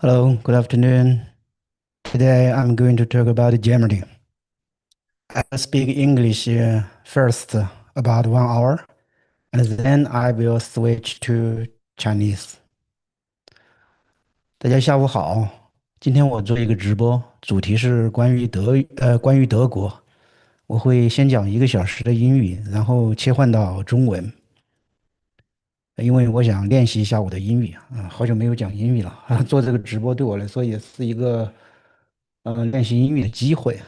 Hello, good afternoon. Today I'm going to talk about Germany. I will speak English first about 1 hour, and then I will switch to Chinese. 大家下午好，今天我做一个直播，主题是关于德国。我会先讲1个小时的英语，然后切换到中文，因为我想练习一下我的英语啊，好久没有讲英语了啊，做这个直播对我来说也是一个练习英语的机会。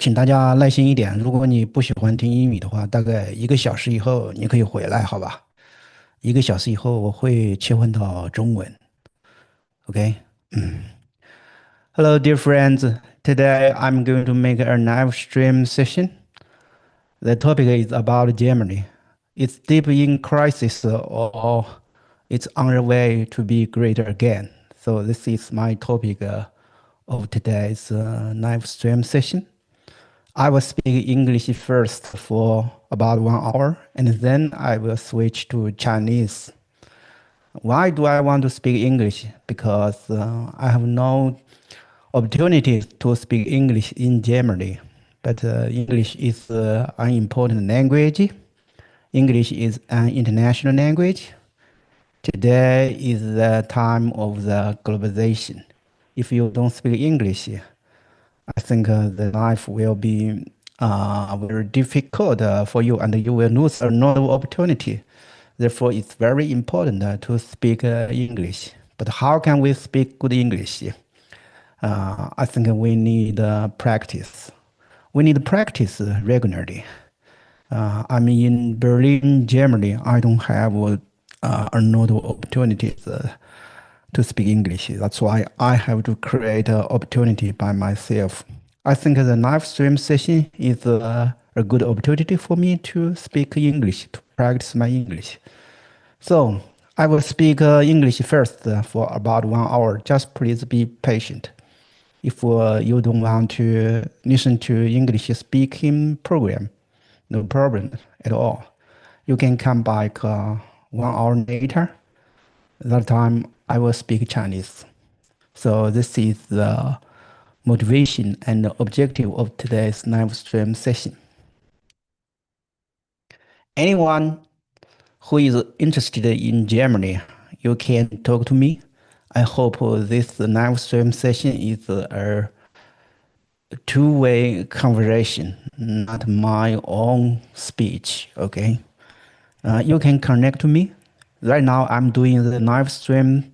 请大家耐心一点。如果你不喜欢听英语的话，大概1个小时以后你可以回来，好吧？1个小时以后我会切换到中文，OK？Hello, dear friends. Today I'm going to make a live stream session. The topic is about Germany. It's deep in crisis or it's on the way to be great again. So this is my topic of today's live stream session. I will speak English first for about 1 hour, and then I will switch to Chinese. Why do I want to speak English? Because I have no opportunity to speak English in Germany. But English is an important language. English is an international language. Today is the time of the globalization. If you don't speak English, I think the life will be very difficult for you, and you will lose another opportunity. Therefore, it's very important to speak English. But how can we speak good English? I think we need practice. We need practice regularly. I'm in Berlin, Germany. I don't have another opportunities to speak English. That's why I have to create an opportunity by myself. I think the live stream session is a good opportunity for me to speak English, to practice my English. So I will speak English first for about 1 hour. Just please be patient. If you don't want to listen to English speaking program, no problem at all. You can come back 1 hour later. That time I will speak Chinese. So this is the motivation and the objective of today's live stream session. Anyone who is interested in Germany, you can talk to me. I hope this live stream session is a two-way conversation, not my own speech, okay? You can connect to me. Right now, I'm doing the live stream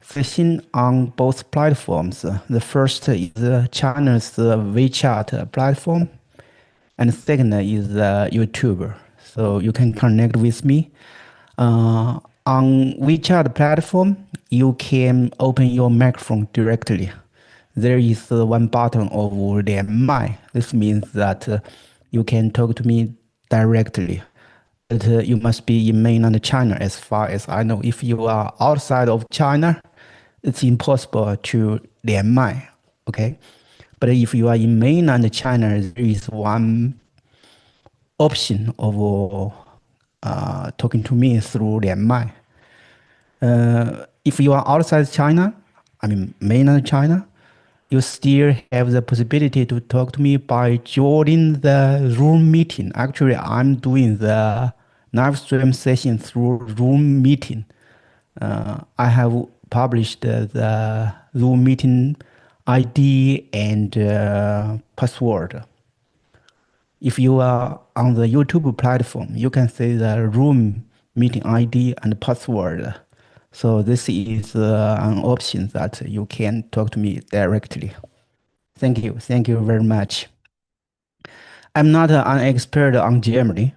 session on both platforms. The first is China's WeChat platform, and the second is YouTube. So you can connect with me. On WeChat platform, you can open your microphone directly. There is one button of 连麦. This means that you can talk to me directly. But you must be in mainland China as far as I know. If you are outside of China, it's impossible to 连麦, okay? But if you are in mainland China, there is one option of talking to me through 连麦. If you are outside China, I mean mainland China, you still have the possibility to talk to me by joining the Zoom meeting. Actually, I'm doing the live stream session through Zoom meeting. I have published the Zoom meeting ID and password. If you are on the YouTube platform, you can see the room meeting ID and password. So this is an option that you can talk to me directly. Thank you. Thank you very much. I'm not an expert on Germany.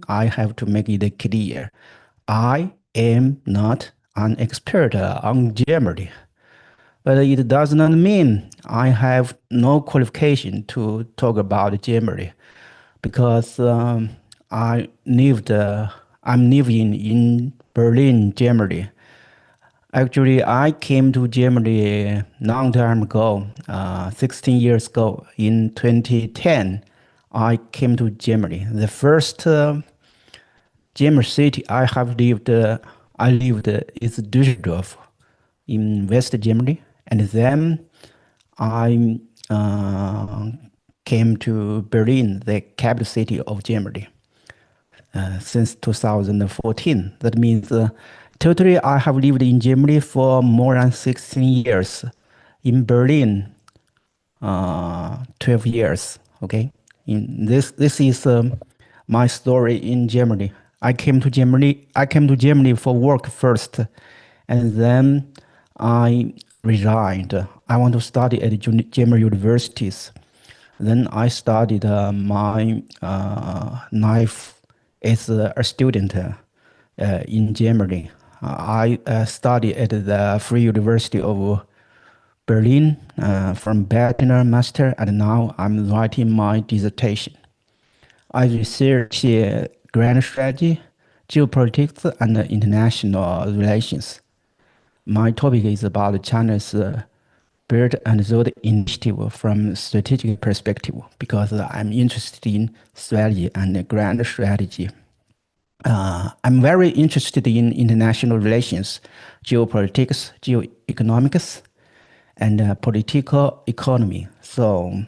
I have to make it clear. I am not an expert on Germany. But it does not mean I have no qualification to talk about Germany because I'm living in Berlin, Germany. Actually, I came to Germany a long time ago, 16 years ago. In 2010, I came to Germany. The first German city I lived is Düsseldorf in West Germany, and then I came to Berlin, the capital city of Germany, since 2014. That means totally I have lived in Germany for more than 16 years. In Berlin, 12 years. Okay, this is my story in Germany. I came to Germany for work first, and then I resigned. I want to study at German universities. Then I studied my life as a student in Germany. I studied at the Free University of Berlin from bachelor, master, and now I'm writing my dissertation. I research grand strategy, geopolitics, and international relations. My topic is about China's Belt and Road Initiative from strategic perspective because I'm interested in strategy and grand strategy. I'm very interested in international relations, geopolitics, geoeconomics, and political economy. So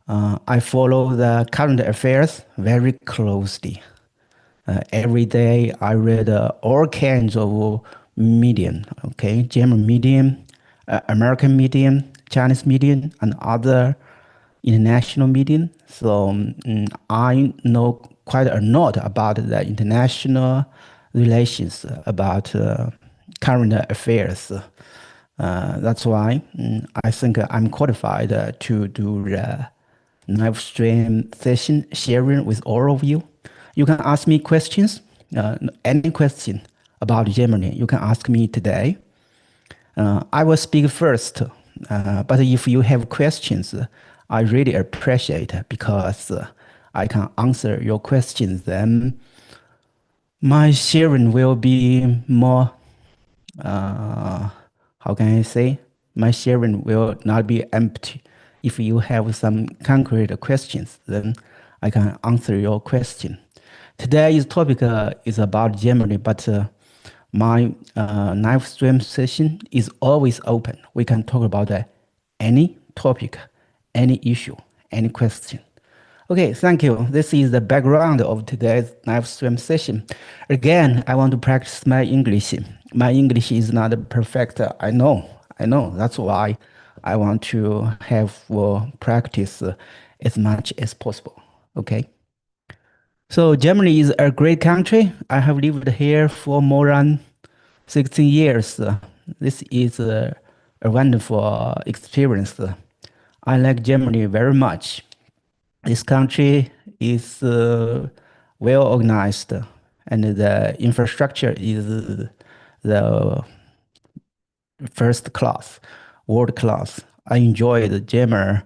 I follow the current affairs very closely. Every day I read all kinds of medium, okay, German medium, American medium, Chinese medium, and other international medium. So I know quite a lot about the international relations, about current affairs. That's why I think I'm qualified to do the live stream session sharing with all of you. You can ask me questions, any question about Germany. You can ask me today. I will speak first, but if you have questions, I really appreciate it because I can answer your questions. Then my sharing will be more, how can I say? My sharing will not be empty. If you have some concrete questions, then I can answer your question. Today's topic is about Germany, but my live stream session is always open. We can talk about any topic, any issue, any question. Okay, thank you. This is the background of today's live stream session. Again, I want to practice my English. My English is not perfect. I know. That's why I want to have practice as much as possible. Okay. So Germany is a great country. I have lived here for more than 16 years. This is a wonderful experience. I like Germany very much. This country is well organized, and the infrastructure is the first class, world class. I enjoy the German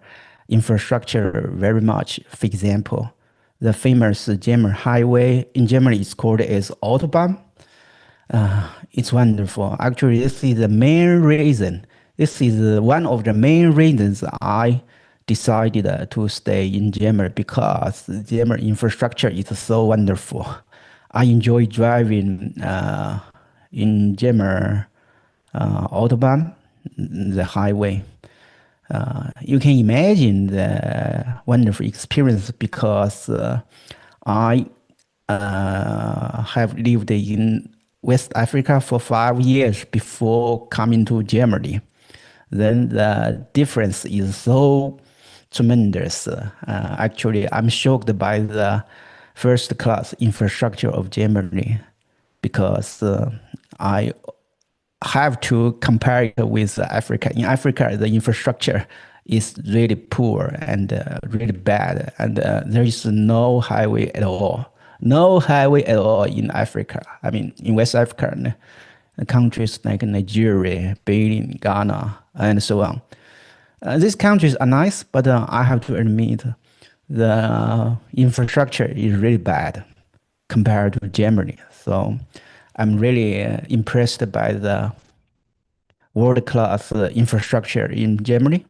infrastructure very much. For example, the famous German highway in Germany is called as Autobahn. It's wonderful. Actually, this is the main reason. This is one of the main reasons I decided to stay in Germany because the German infrastructure is so wonderful. I enjoy driving in German Autobahn, the highway. You can imagine the wonderful experience because I have lived in West Africa for 5 years before coming to Germany. Then the difference is so tremendous. Actually, I'm shocked by the first class infrastructure of Germany because I have to compare it with Africa. In Africa, the infrastructure is really poor and really bad, and there is no highway at all. No highway at all in Africa. I mean, in West Africa, countries like Nigeria, Benin, Ghana, and so on. These countries are nice, but I have to admit the infrastructure is really bad compared to Germany. So I'm really impressed by the world-class infrastructure in Germany.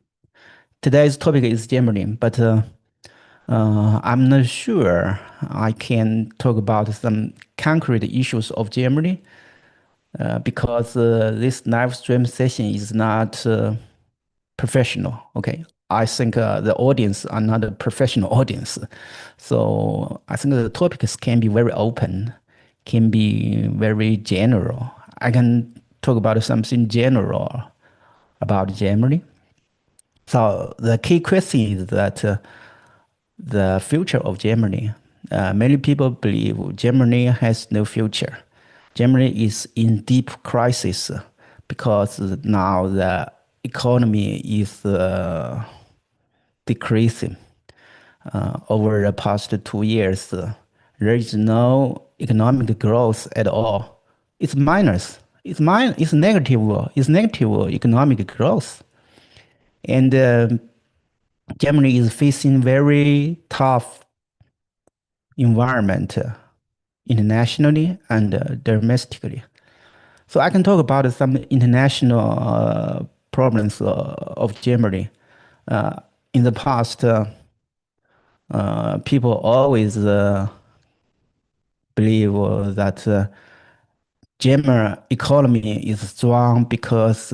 Today's topic is Germany, but I'm not sure I can talk about some concrete issues of Germany. because this live stream session is not professional. Okay, I think the audience are not a professional audience, so I think the topics can be very open, can be very general. I can talk about something general about Germany. So the key question is that the future of Germany. Many people believe Germany has no future. Germany is in deep crisis because now the economy is decreasing. Over the past 2 years, there is no economic growth at all. It's minus. It's negative. It's negative economic growth, and Germany is facing very tough environment internationally and domestically. So I can talk about some international problems of Germany. In the past, people always believe that German economy is strong because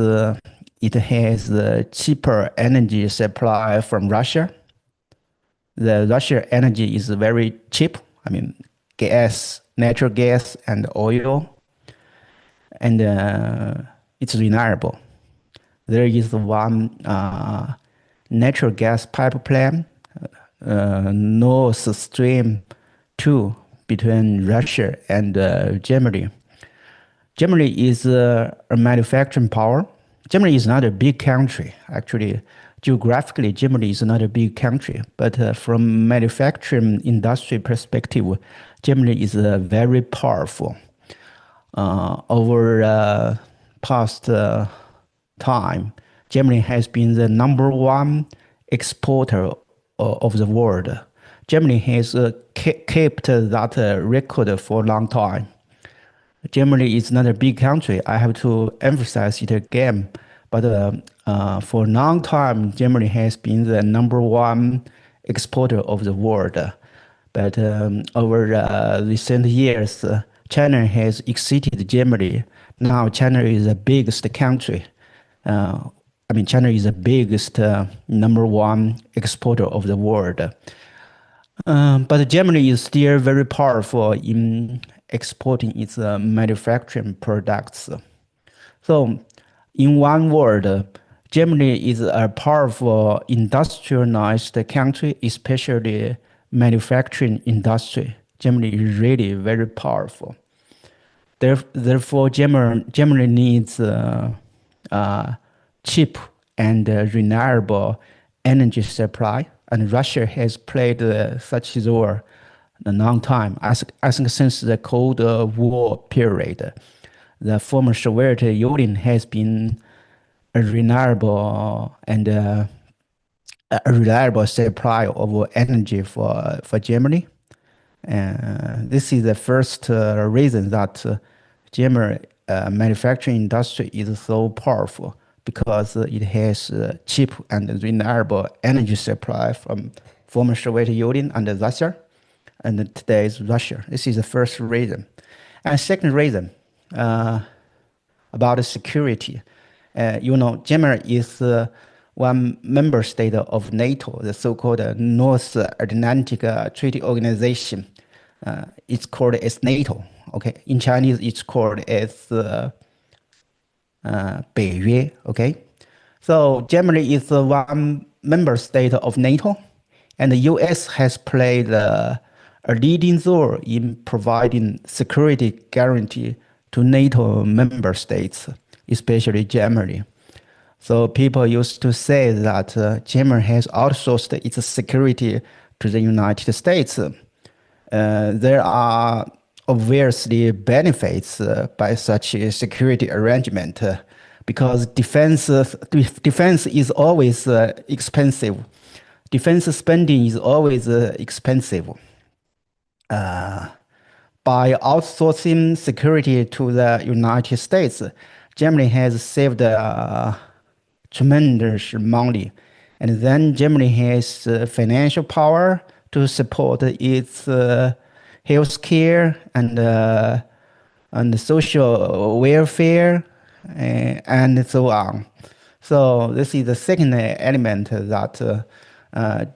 it has cheaper energy supply from Russia. The Russian energy is very cheap. I mean, gas, natural gas, and oil, and it's reliable. There is one natural gas pipeline, Nord Stream 2, between Russia and Germany. Germany is a manufacturing power. Germany is not a big country. Actually, geographically, Germany is not a big country. But from manufacturing industry perspective, Germany is very powerful. Over past time, Germany has been the #1 exporter of the world. Germany has kept that record for a long time. Germany is not a big country. I have to emphasize it again. But for a long time, Germany has been the #1 exporter of the world. But over recent years, China has exceeded Germany. Now China is the biggest country. China is the biggest #1 exporter of the world. But Germany is still very powerful in exporting its manufacturing products. So, in one word, Germany is a powerful industrialized country, especially manufacturing industry. Germany is really very powerful. Therefore, Germany needs cheap and reliable energy supply, and Russia has played such a role a long time. I think since the Cold War period, the former Soviet Union has been a reliable supply of energy for Germany. This is the first reason that German manufacturing industry is so powerful, because it has cheap and reliable energy supply from former Soviet Union and Russia, and today's Russia. This is the first reason. And second reason, about security. Germany is one member state of NATO, the so-called North Atlantic Treaty Organization. It's called as NATO. Okay, in Chinese, it's called as 北约. Okay, so Germany is one member state of NATO, and the U.S. has played a leading role in providing security guarantee to NATO member states, especially Germany. So people used to say that Germany has outsourced its security to the United States. There are obviously benefits by such a security arrangement, because defense is always expensive. Defense spending is always expensive. By outsourcing security to the United States, Germany has saved tremendous money. And then Germany has financial power to support its healthcare and and social welfare, and so on. So this is the second element that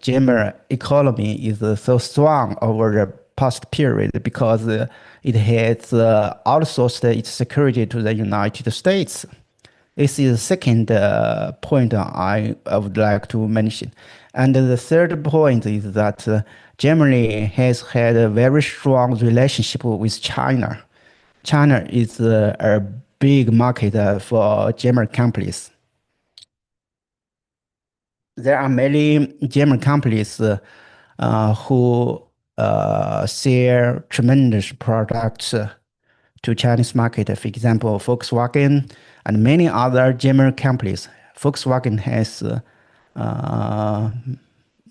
German economy is so strong over the past period because it has outsourced its security to the United States. This is the second point I would like to mention. And the third point is that Germany has had a very strong relationship with China. China is a big market for German companies. There are many German companies who sell tremendous products to Chinese market. For example, Volkswagen and many other German companies. Volkswagen has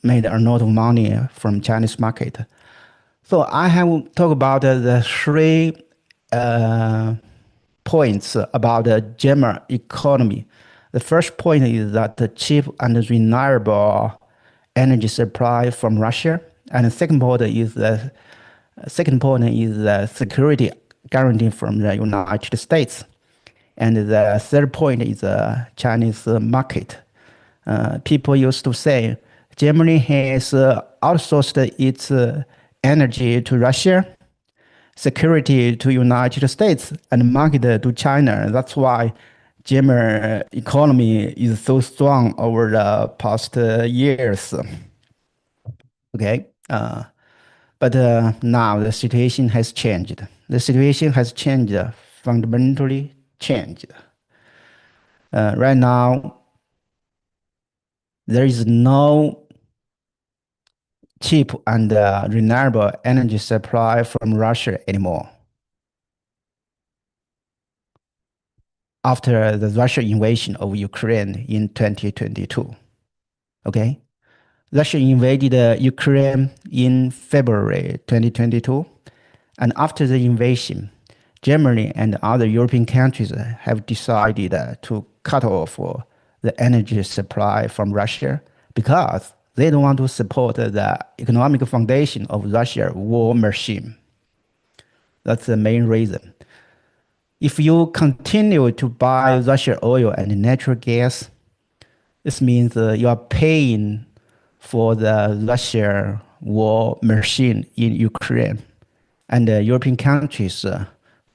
made a lot of money from Chinese market. So I have talked about the three points about the German economy. The first point is that the cheap and reliable energy supply from Russia, and the second point is the security guarantee from the United States, and the third point is the Chinese market. People used to say Germany has outsourced its energy to Russia, security to United States, and market to China. That's why German economy is so strong over the past years. Okay, but now the situation has changed. The situation has changed, fundamentally changed. Right now, there is no cheap and reliable energy supply from Russia anymore. After the Russian invasion of Ukraine in 2022. Okay? Russia invaded Ukraine in February 2022. And after the invasion, Germany and other European countries have decided to cut off the energy supply from Russia because they don't want to support the economic foundation of Russia's war machine. That's the main reason. If you continue to buy Russian oil and natural gas, this means you are paying for the Russia war machine in Ukraine. And European countries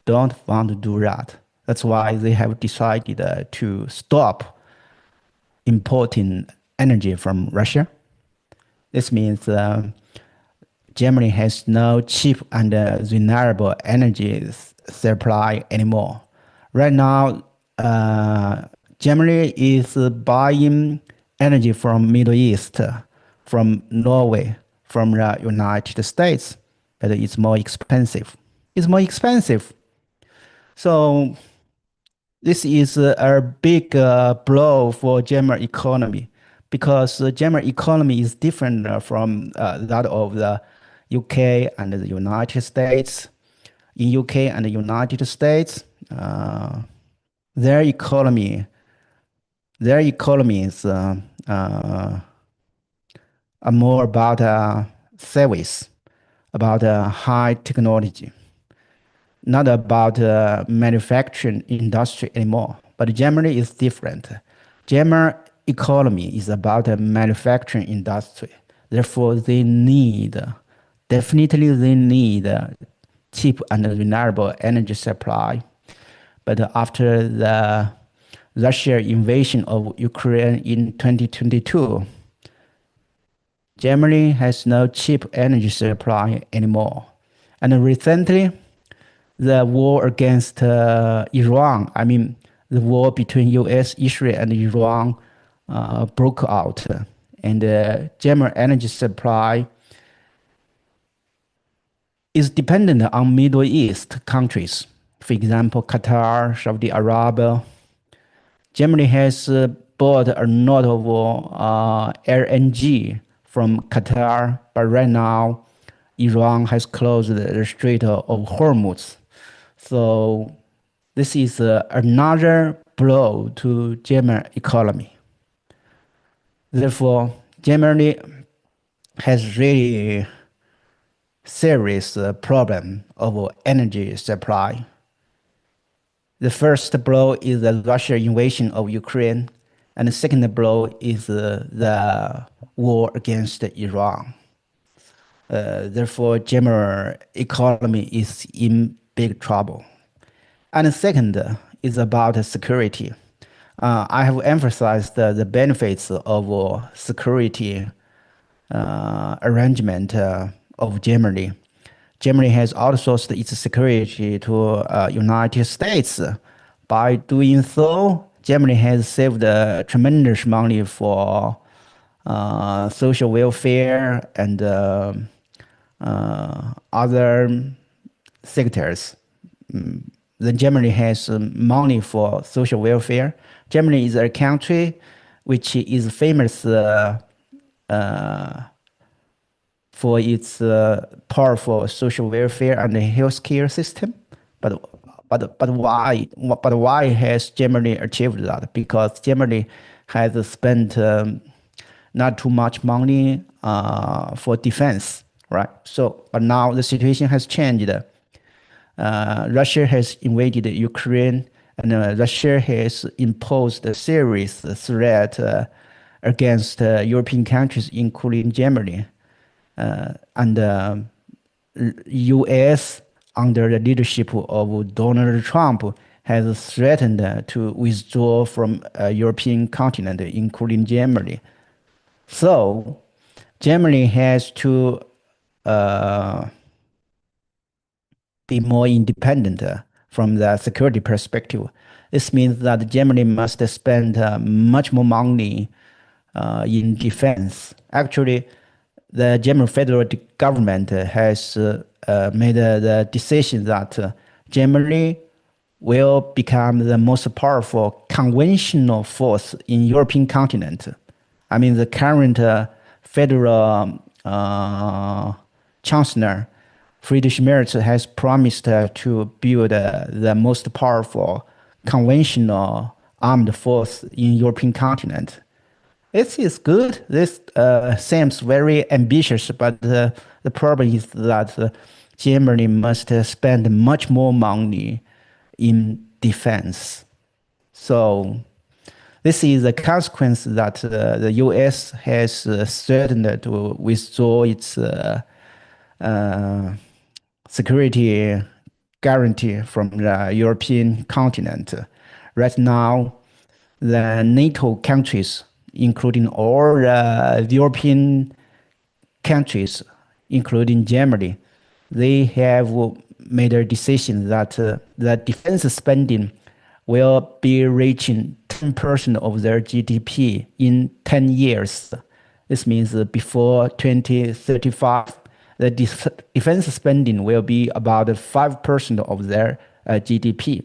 don't want to do that. That's why they have decided to stop importing energy from Russia. This means Germany has no cheap and reliable energy supply anymore. Right now, Germany is buying energy from Middle East, from Norway, from the United States, but it's more expensive. It's more expensive. So this is a big blow for German economy because the German economy is different from that of the UK and the United States. In UK and the United States, their economies are more about service, about high technology, not about manufacturing industry anymore. But Germany is different. German economy is about a manufacturing industry. Therefore, definitely they need cheap and reliable energy supply. But after the Russia invasion of Ukraine in 2022, Germany has no cheap energy supply anymore. And recently, the war against Iran, the war between US, Israel, and Iran broke out. And German energy supply is dependent on Middle East countries. For example, Qatar, Saudi Arabia. Germany has bought a lot of LNG from Qatar, but right now, Iran has closed the Strait of Hormuz. So this is another blow to German economy. Therefore, Germany has really serious problem of energy supply. The first blow is the Russia invasion of Ukraine, and the second blow is the war against Iran. Therefore, German economy is in big trouble. And the second is about security. I have emphasized the benefits of security arrangement of Germany. Germany has outsourced its security to United States. By doing so, Germany has saved tremendous money for social welfare and other sectors. Then Germany has money for social welfare. Germany is a country which is famous for its powerful social welfare and healthcare system. But why has Germany achieved that? Because Germany has spent not too much money for defense, right? So, but now the situation has changed. Russia has invaded Ukraine, and Russia has imposed a serious threat against European countries, including Germany. And U.S. under the leadership of Donald Trump has threatened to withdraw from European continent, including Germany. So Germany has to be more independent from the security perspective. This means that Germany must spend much more money in defense. Actually, the German federal government has made the decision that Germany will become the most powerful conventional force in European continent. I mean, the current federal chancellor, Friedrich Merz, has promised to build the most powerful conventional armed force in European continent. It is good. This seems very ambitious, but the problem is that Germany must spend much more money in defense. So this is a consequence that the U.S. has threatened to withdraw its security guarantee from the European continent. Right now, the NATO countries, including all the European countries, including Germany, they have made a decision that the defense spending will be reaching 10% of their GDP in 10 years. This means before 2035, the defense spending will be about 5% of their GDP.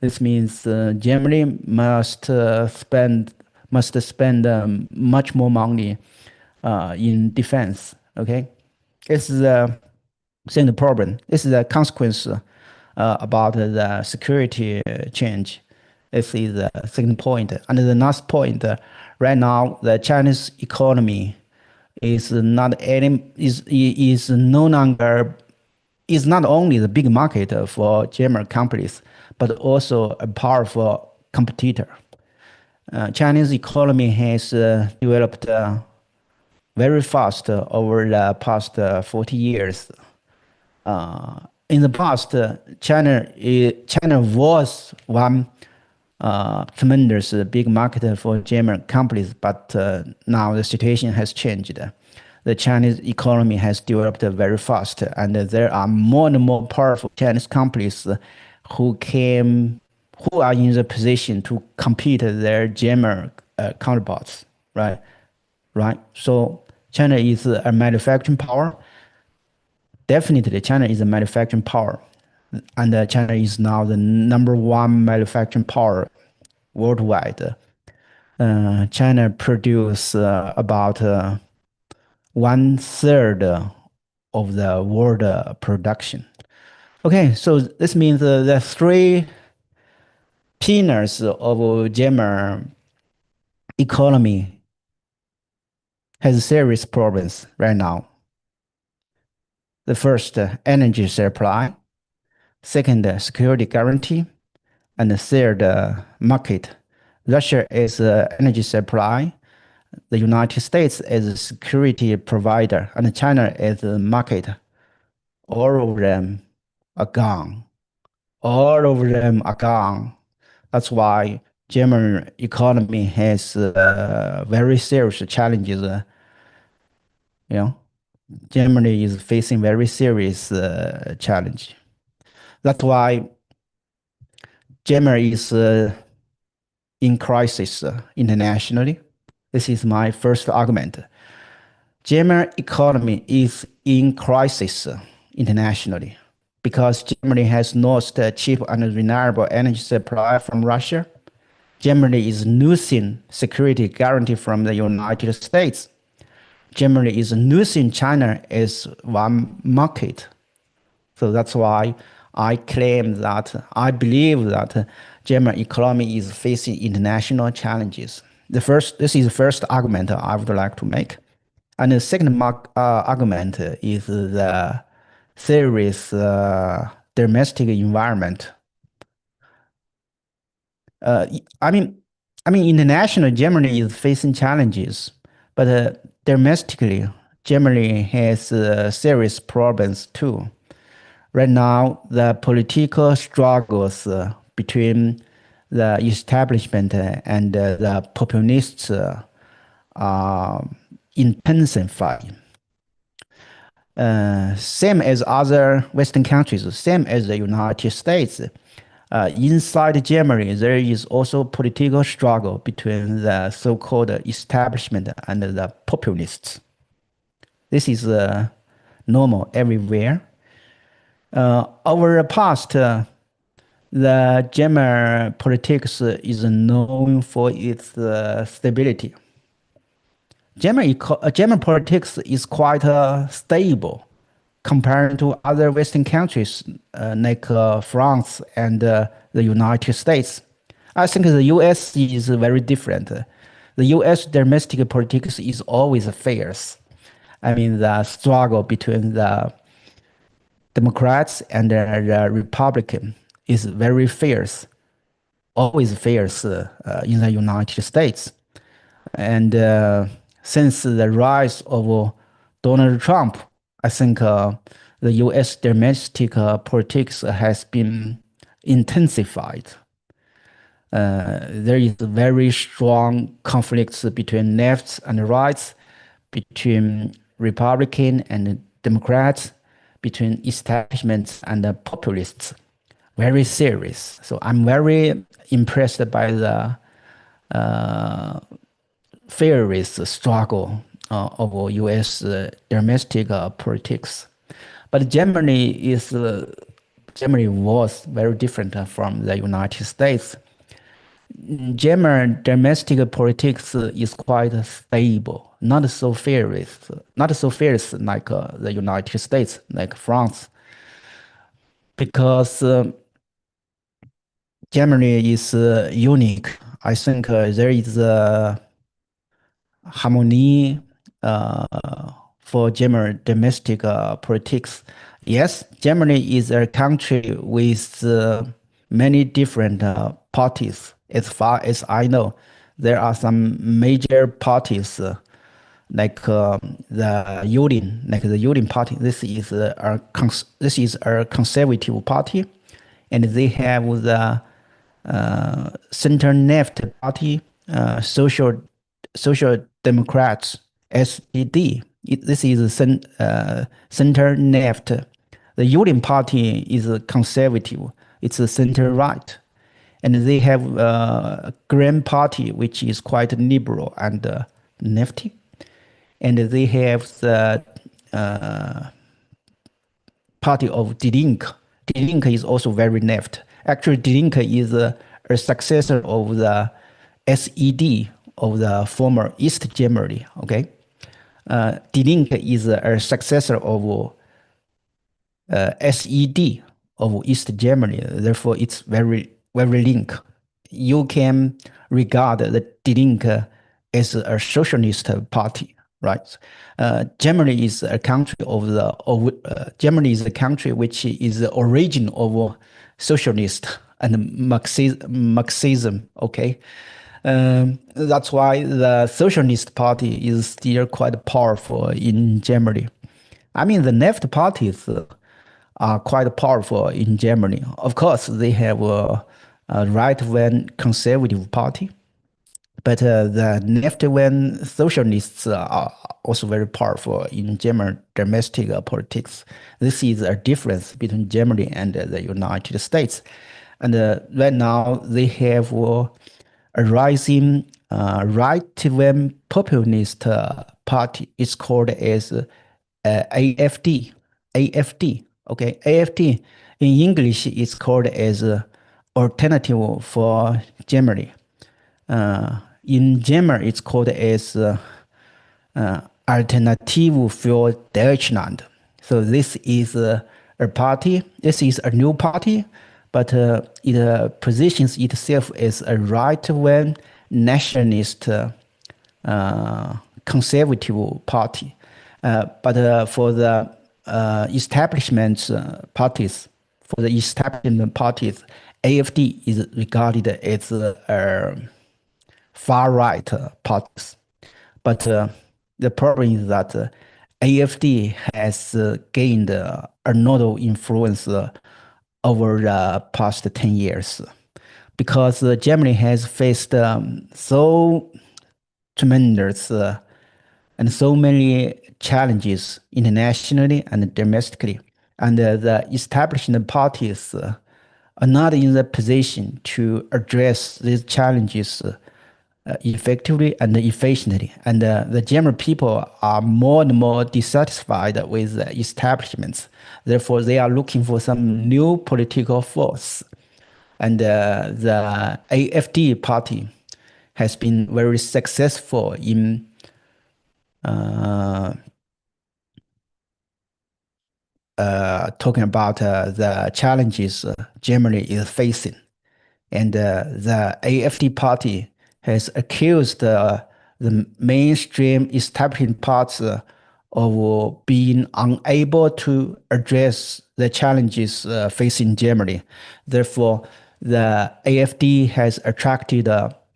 This means Germany must spend much more money in defense. Okay, this is the second problem. This is a consequence about the security change. This is the second point. And the last point, right now the Chinese economy is not only the big market for German companies, but also a powerful competitor. Chinese economy has developed very fast over the past 40 years. In the past, China was one tremendous big market for German companies, but now the situation has changed. The Chinese economy has developed very fast, and there are more and more powerful Chinese companies who are in the position to compete their German counterparts, right? Right. So China is a manufacturing power. Definitely, China is a manufacturing power, and China is now the #1 manufacturing power worldwide. China produces about 1/3 of the world production. Okay, so this means the three pillars of German economy has serious problems right now. The first, energy supply. Second, security guarantee. and the third market. Russia is energy supply, the United States is a security provider, and China is a market. All of them are gone. All of them are gone. That's why German economy has very serious challenges. You know, Germany is facing very serious challenge. That's why Germany is in crisis internationally. This is my first argument. German economy is in crisis internationally because Germany has lost cheap and reliable energy supply from Russia. Germany is losing security guarantee from the United States. Germany is losing China as one market. So that's why I claim that I believe that German economy is facing international challenges. This is the first argument I would like to make. And the second argument is the serious domestic environment. I mean, international Germany is facing challenges, but domestically, Germany has serious problems too. Right now, the political struggles between the establishment and the populists are intensifying. Same as other Western countries, same as the United States. Inside Germany, there is also political struggle between the so-called establishment and the populists. This is normal everywhere. Over the past, the German politics is known for its stability. German politics is quite stable compared to other Western countries like France and the United States. I think the US is very different. The US domestic politics is always fierce. I mean, the struggle between the Democrats and the Republican is very fierce, always fierce in the United States. And since the rise of Donald Trump, I think the U.S. domestic politics has been intensified. There is very strong conflicts between lefts and rights, between Republican and Democrats, between establishments and populists. Very serious. So I'm very impressed by the fierce struggle of U.S. Domestic politics. But Germany was very different from the United States. German domestic politics is quite stable, not so fierce like the United States, like France, because Germany is unique. I think there is harmony for German domestic politics. Yes, Germany is a country with many different parties. As far as I know, there are some major parties like the Union Party. This is a conservative party, and they have the center left party, Social Democrats, SPD. This is center left. The Union Party is conservative. It's a center right. And they have a Green Party, which is quite liberal and lefty. And they have the party of Die Linke. Die Linke is also very left. Actually, Die Linke is a successor of the SED of the former East Germany. Okay, Die Linke is a successor of SED of East Germany. Therefore, it's very linked. You can regard the Die Linke as a socialist party, right? Germany is a country Germany is a country which is the origin of socialist and Marxism. Okay, that's why the Socialist Party is still quite powerful in Germany. I mean, the left parties are quite powerful in Germany. Of course, they have a right-wing conservative party, but the left-wing socialists are also very powerful in German domestic politics. This is a difference between Germany and the United States. And right now, they have a rising right-wing populist party. It's called as AFD. AFD. Okay, AFD in English is called as Alternative for Germany. In German, it's called as Alternative für Deutschland. So this is a party. This is a new party, but it positions itself as a right-wing nationalist conservative party. But for the establishment parties, AFD is regarded as far-right parties. But the problem is that AFD has gained a lot of influence over the past 10 years because Germany has faced so tremendous and so many challenges internationally and domestically. And the establishment parties are not in the position to address these challenges effectively and efficiently. And the German people are more and more dissatisfied with the establishments. Therefore, they are looking for some new political force. And the AFD party has been very successful in talking about the challenges Germany is facing. And the AFD party has accused the mainstream establishment parts of being unable to address the challenges facing Germany. Therefore, the AFD has attracted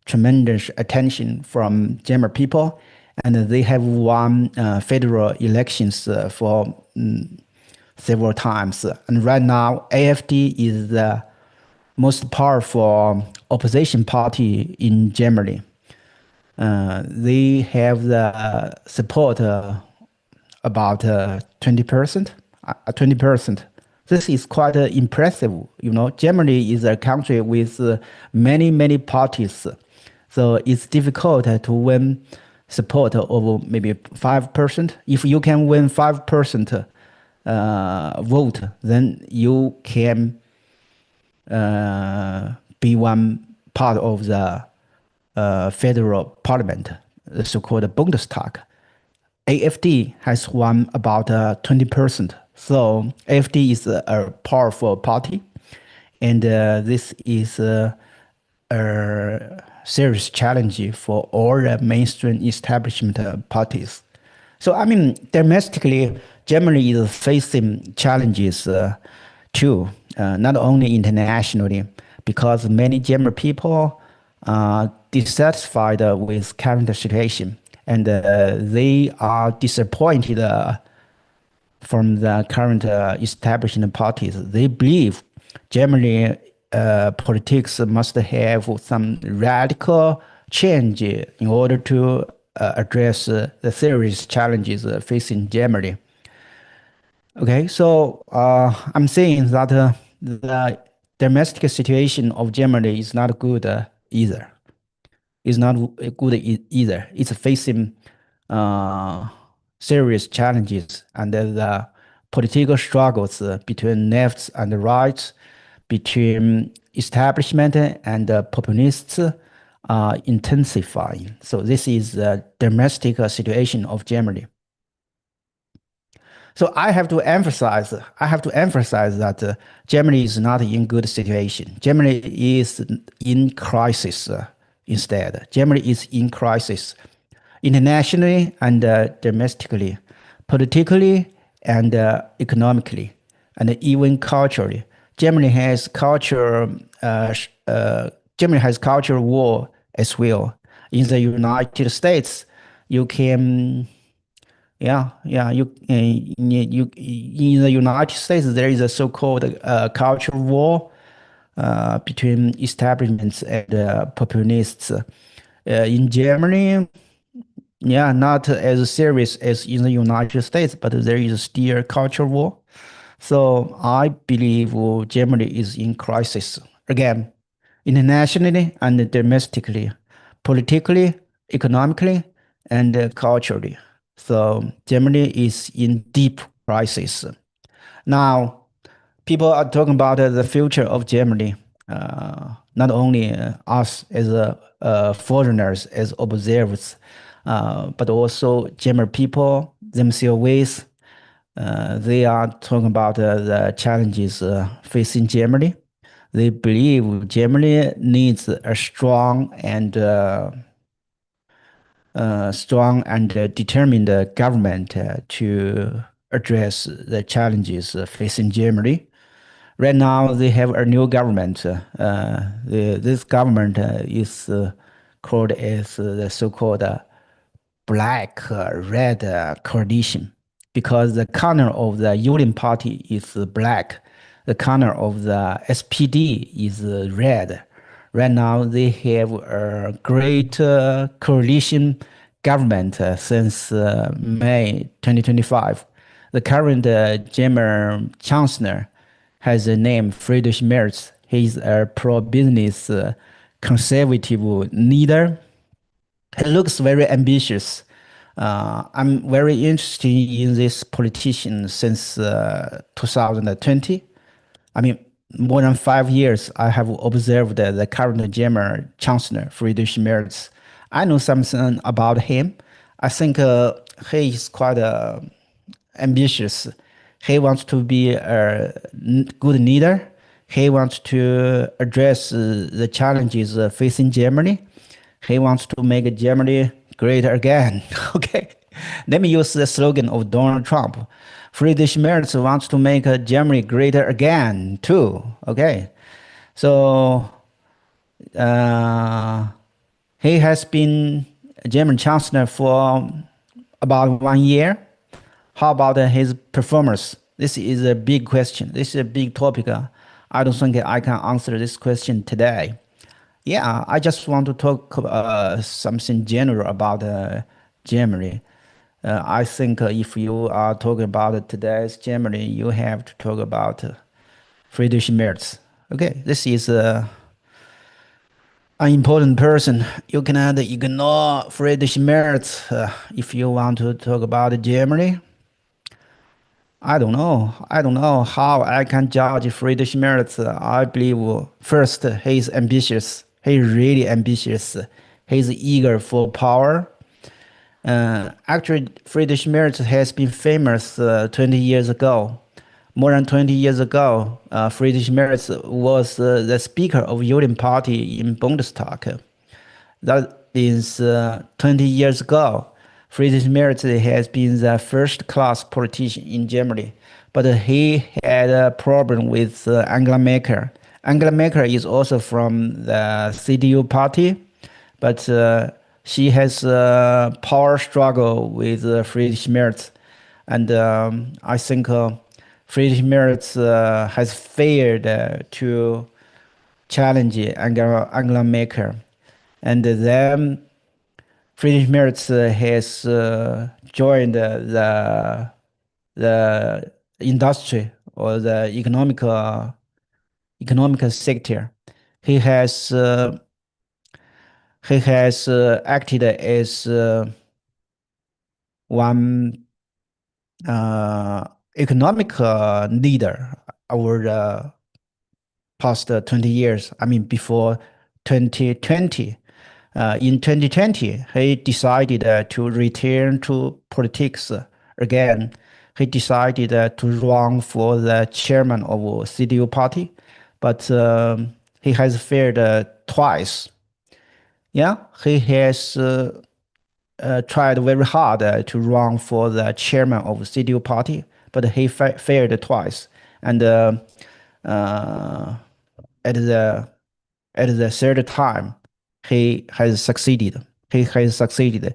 tremendous attention from German people, and they have won federal elections for several times. And right now, AFD is the most powerful opposition party in Germany. They have the support about 20%. 20%. This is quite impressive. You know, Germany is a country with many parties, so it's difficult to win support of maybe 5%. If you can win 5% vote, then you can be one part of the federal parliament, the so-called Bundestag. AFD has won about 20%. So AFD is a powerful party, and this is a serious challenge for all the mainstream establishment parties. So, I mean, domestically, Germany is facing challenges too, not only internationally, because many German people are dissatisfied with current situation, and they are disappointed from the current establishment parties. They believe Germany politics must have some radical change in order to address the serious challenges facing Germany. Okay, so I'm saying that the domestic situation of Germany is not good either. It's not good either. It's facing serious challenges, and the political struggles between lefts and rights, between establishment and populists are intensifying. So this is the domestic situation of Germany. So I have to emphasize that Germany is not in good situation. Germany is in crisis instead. Germany is in crisis internationally and domestically, politically and economically, and even culturally. Germany has culture. Germany has cultural war as well. In the United States, you can, yeah. You in the United States there is a so-called cultural war between establishments and populists. In Germany, yeah, not as serious as in the United States, but there is still culture war. So I believe Germany is in crisis again, internationally and domestically, politically, economically, and culturally. So Germany is in deep crisis. Now, people are talking about the future of Germany. Not only us as foreigners, as observers, but also German people themselves. They are talking about the challenges facing Germany. They believe Germany needs a strong and determined government to address the challenges facing Germany. Right now, they have a new government. This government is called as the so-called black-red coalition because the color of the Union Party is black. The color of the SPD is red. Right now, they have a great coalition government since May 2025. The current German chancellor has the name Friedrich Merz. He's a pro-business conservative leader. He looks very ambitious. I'm very interested in this politician since 2020. I mean, more than 5 years, I have observed the current German Chancellor, Friedrich Merz. I know something about him. I think he is quite ambitious. He wants to be a good leader. He wants to address the challenges facing Germany. He wants to make Germany great again. Okay, let me use the slogan of Donald Trump. Friedrich Merz wants to make Germany greater again too. Okay, so uh, he has been German chancellor for about 1 year. How about his performance? This is a big question. This is a big topic. I don't think I can answer this question today. Yeah, I just want to talk something general about Germany. I think if you are talking about today's Germany, you have to talk about Friedrich Merz. Okay, this is an important person. You cannot ignore Friedrich Merz if you want to talk about Germany. I don't know. I don't know how I can judge Friedrich Merz. I believe first he's ambitious. He's really ambitious. He's eager for power. Actually, Friedrich Merz has been famous 20 years ago. More than 20 years ago, Friedrich Merz was the Speaker of Union Party in Bundestag. That is 20 years ago. Friedrich Merz has been the first-class politician in Germany, but he had a problem with Angela Merkel. Angela Merkel is also from the CDU party, but she has a power struggle with Friedrich Merz. And I think Friedrich Merz has failed to challenge Angela Merkel. And then Friedrich Merz has joined the industry or the economic sector. He has acted as one economic leader over the past 20 years. I mean, before 2020. In 2020, he decided to return to politics again. He decided to run for the chairman of CDU party, but he has failed twice. Yeah, he has tried very hard to run for the chairman of CDU party, but he failed twice. And uh, at the third time, he has succeeded. He has succeeded.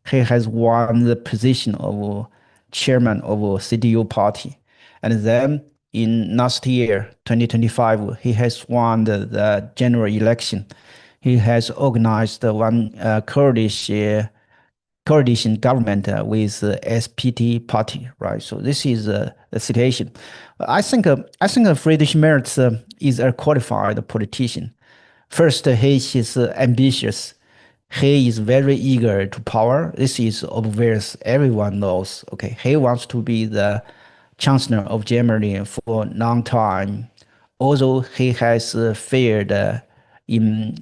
He has won the position of chairman of CDU party. And then in last year, 2025, he has won the general election. He has organized one coalition government with SPT party, right? So this is the situation. I think Friedrich Merz is a qualified politician. First, he is ambitious. He is very eager to power. This is obvious. Everyone knows. Okay, he wants to be the chancellor of Germany for a long time. Although he has failed in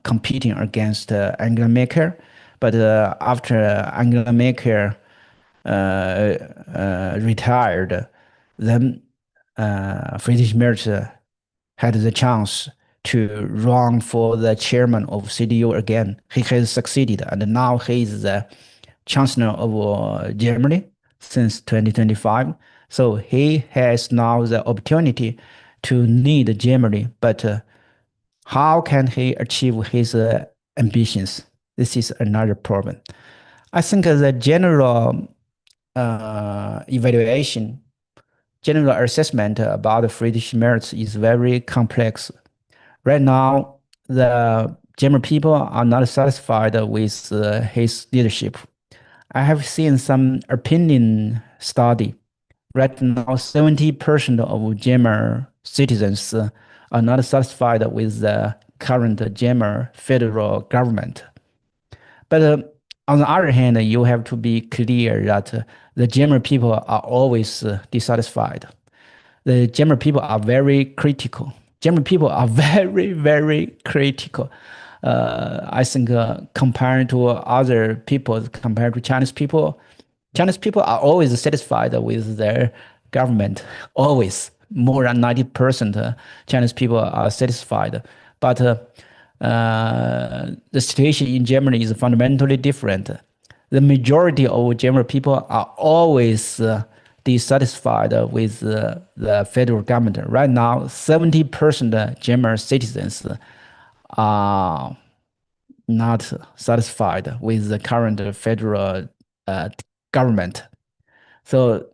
competing against Angela Merkel, but after Angela Merkel retired, then Friedrich Merz had the chance to run for the chairman of CDU again. He has succeeded, and now he is the chancellor of Germany since 2025. So he has now the opportunity to lead Germany, but how can he achieve his ambitions? This is another problem. I think the general evaluation, general assessment about Friedrich Merz is very complex. Right now, the German people are not satisfied with his leadership. I have seen some opinion study. Right now, 70% of German citizens are not satisfied with the current German federal government. But on the other hand, you have to be clear that the German people are always dissatisfied. The German people are very critical. German people are very, very critical. I think compared to other people, compared to Chinese people are always satisfied with their government. Always. More than 90% Chinese people are satisfied. But the situation in Germany is fundamentally different. The majority of German people are always dissatisfied with the federal government. Right now, 70% German citizens are not satisfied with the current federal government. So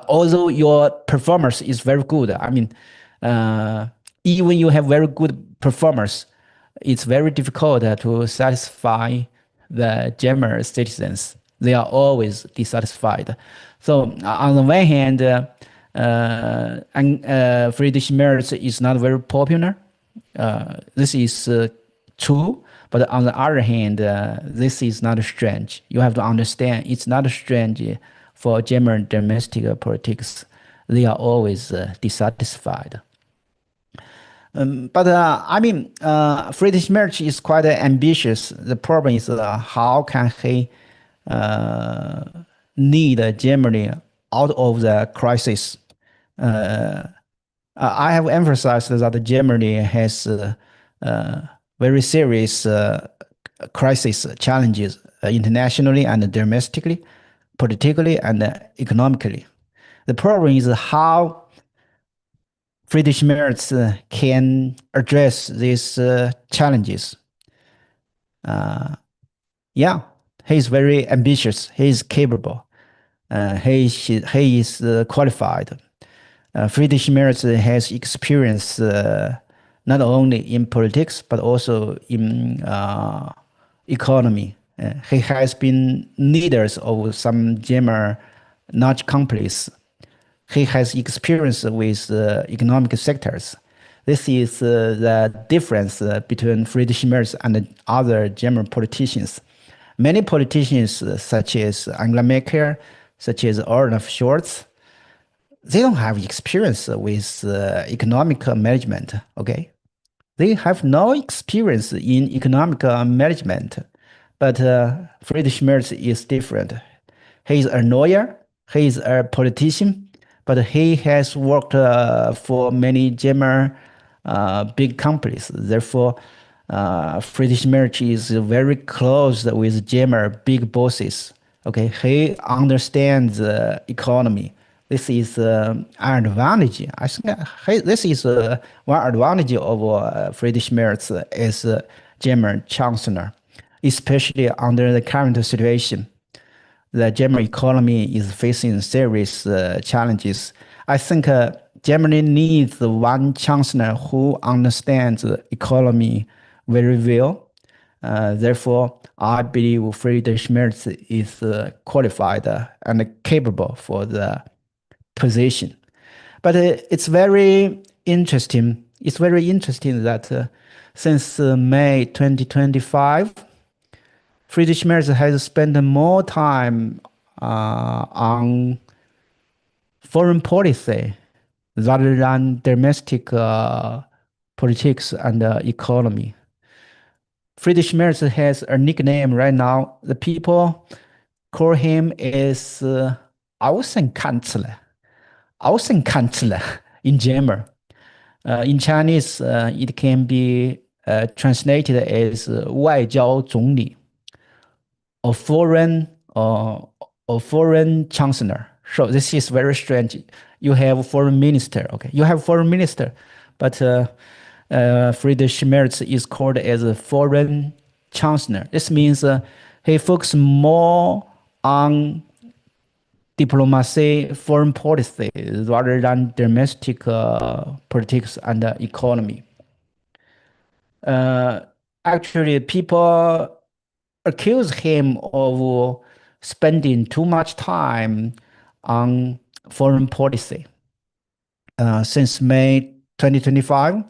although your performance is very good, even you have very good performance, it's very difficult to satisfy the German citizens. They are always dissatisfied. So on the one hand, Friedrich Merz is not very popular. This is true. But on the other hand, this is not strange. You have to understand it's not strange for German domestic politics. They are always dissatisfied. But Friedrich Merz is quite ambitious. The problem is how can he lead Germany out of the crisis? I have emphasized that Germany has very serious crisis challenges internationally and domestically, politically and economically. The problem is how Friedrich Merz can address these challenges. Yeah, he is very ambitious. He is capable. He is qualified. Friedrich Merz has experience not only in politics but also in economy. He has been leaders of some German large companies. He has experience with economic sectors. This is the difference between Friedrich Merz and other German politicians. Many politicians, such as Angela Merkel, such as Olaf Scholz, they don't have experience with economic management, okay? They have no experience in economic management. But Friedrich Merz is different. He is a lawyer, he is a politician, but he has worked for many German big companies. Therefore, Friedrich Merz is very close with German big bosses. Okay, he understands the economy This is an advantage. I think this is one advantage of Friedrich Merz as German chancellor, especially under the current situation. The German economy is facing serious challenges. I think Germany needs one chancellor who understands the economy very well. Therefore, I believe Friedrich Merz is qualified and capable for the position. But it's very interesting. It's very interesting that since May 2025, Friedrich Merz has spent more time on foreign policy rather than domestic politics and economy. Friedrich Merz has a nickname right now. The people call him as Außenkanzler. Außenkanzler in German. In Chinese, it can be translated as 外交总理 or foreign chancellor. So this is very strange. You have foreign minister, okay? You have foreign minister, but Friedrich Merz is called as a foreign chancellor. This means he focuses more on diplomacy, foreign policy, rather than domestic politics and economy. Actually, people accuse him of spending too much time on foreign policy. Since May 2025,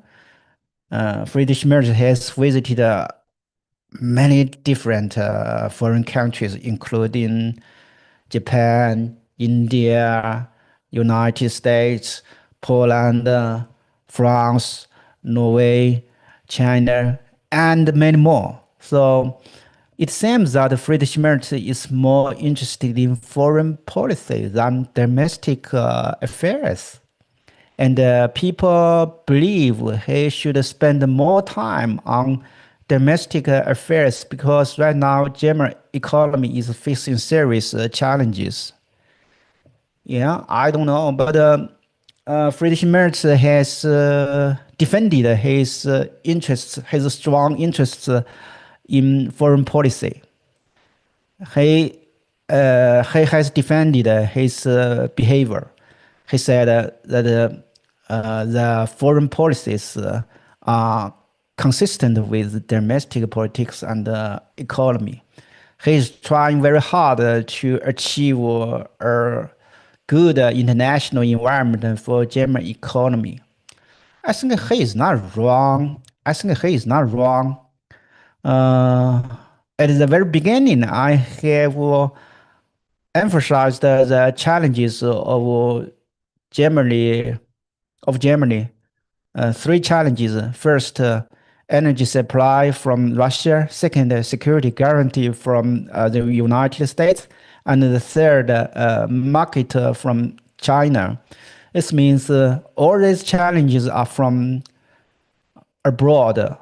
Friedrich Merz has visited many different foreign countries, including Japan, India, United States, Poland, France, Norway, China, and many more. So it seems that Friedrich Merz is more interested in foreign policy than domestic affairs. And people believe he should spend more time on domestic affairs because right now German economy is facing serious challenges. Yeah, I don't know, but Friedrich Merz has defended his interests, his strong interests in foreign policy. He has defended his behavior. He said that the foreign policies are consistent with domestic politics and economy. He is trying very hard to achieve a good international environment for German economy. I think he is not wrong. I think he is not wrong. At the very beginning, I have emphasized the challenges of Germany. Three challenges. First, energy supply from Russia. Second, security guarantee from the United States. And the third, market from China. This means all these challenges are from abroad.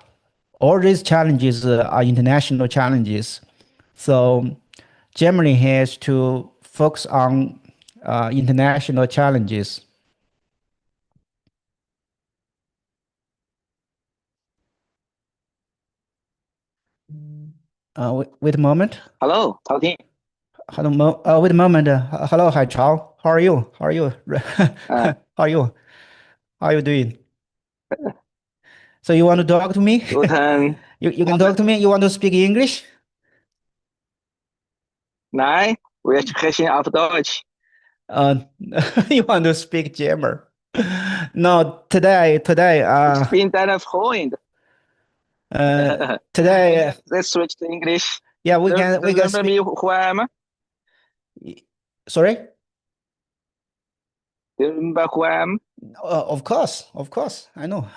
All these challenges are international challenges. So Germany has to focus on international challenges. Wait a moment. Hello, 曹婷。 Hello, wait a moment. Hello, Hai Chao. How are you? How are you? How are you? How are you doing? So you want to talk to me? Guten You can talk to me. You want to speak English? Nein, wir sprechen auf Deutsch. You want to speak German? No, today. Ich bin dein Freund. Today. Let's switch to English. Yeah, we can Remember speak. me who I am? Sorry? Do you remember who I am? Of course, I know.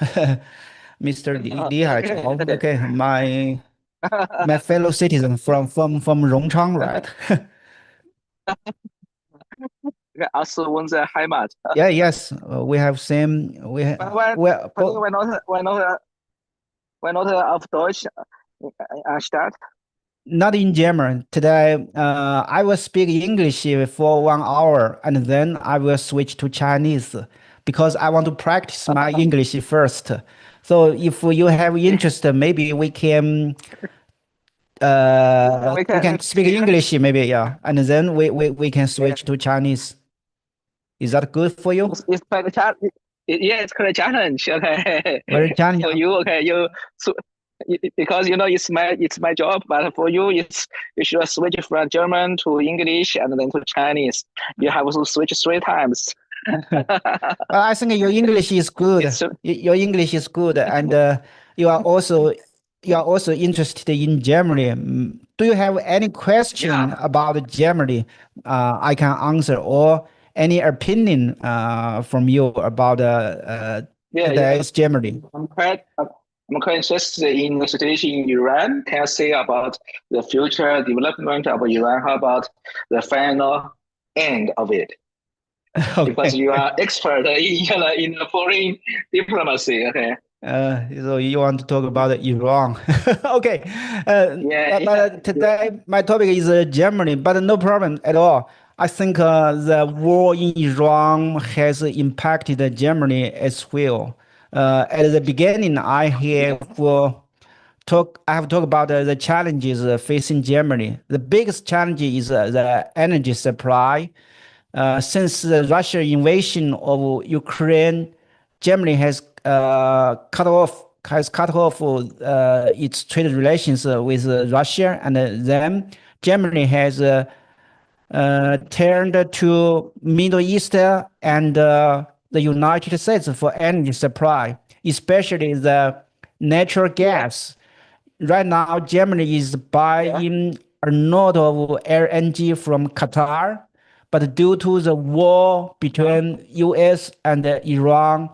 Mr. Li Oh, Hai okay. Chao. Okay, my fellow citizen from Rongchang, right? Aus unserer Heimat. Yeah, yes, we have same. Why not auf Deutsch anstatt? Not in German. Today, I will speak English for 1 hour and then I will switch to Chinese because I want to practice my English first. So if you have interest, maybe we can speak English maybe, yeah, and then we can switch to Chinese. Is that good for you? It's quite a challenge. Yeah, it's quite a challenge. Okay, Very challenging. for you, okay, so, because it's my job, but for you, you should switch from German to English and then to Chinese. You have to switch 3 times. Well, I think your English is good. It's Your English is good, and you are also you are also interested in Germany. Do you have any question Yeah. about Germany? I can answer, or any opinion from you about yeah. today's Germany? I'm quite interested in the situation in Iran. Can you say about the future development of Iran? How about the final end of it? Because Okay. you are expert in the foreign diplomacy. Okay. So you want to talk about Iran? Okay. Yeah. But today my topic is Germany, but no problem at all. I think the war in Iran has impacted Germany as well. At the beginning, I have talked about the challenges facing Germany. The biggest challenge is the energy supply. Since the Russian invasion of Ukraine, Germany has cut off its trade relations with Russia, and then Germany has turned to Middle East and the United States for energy supply, especially the natural gas. Right now, Germany is buying a lot of LNG from Qatar, but due to the war between US and Iran,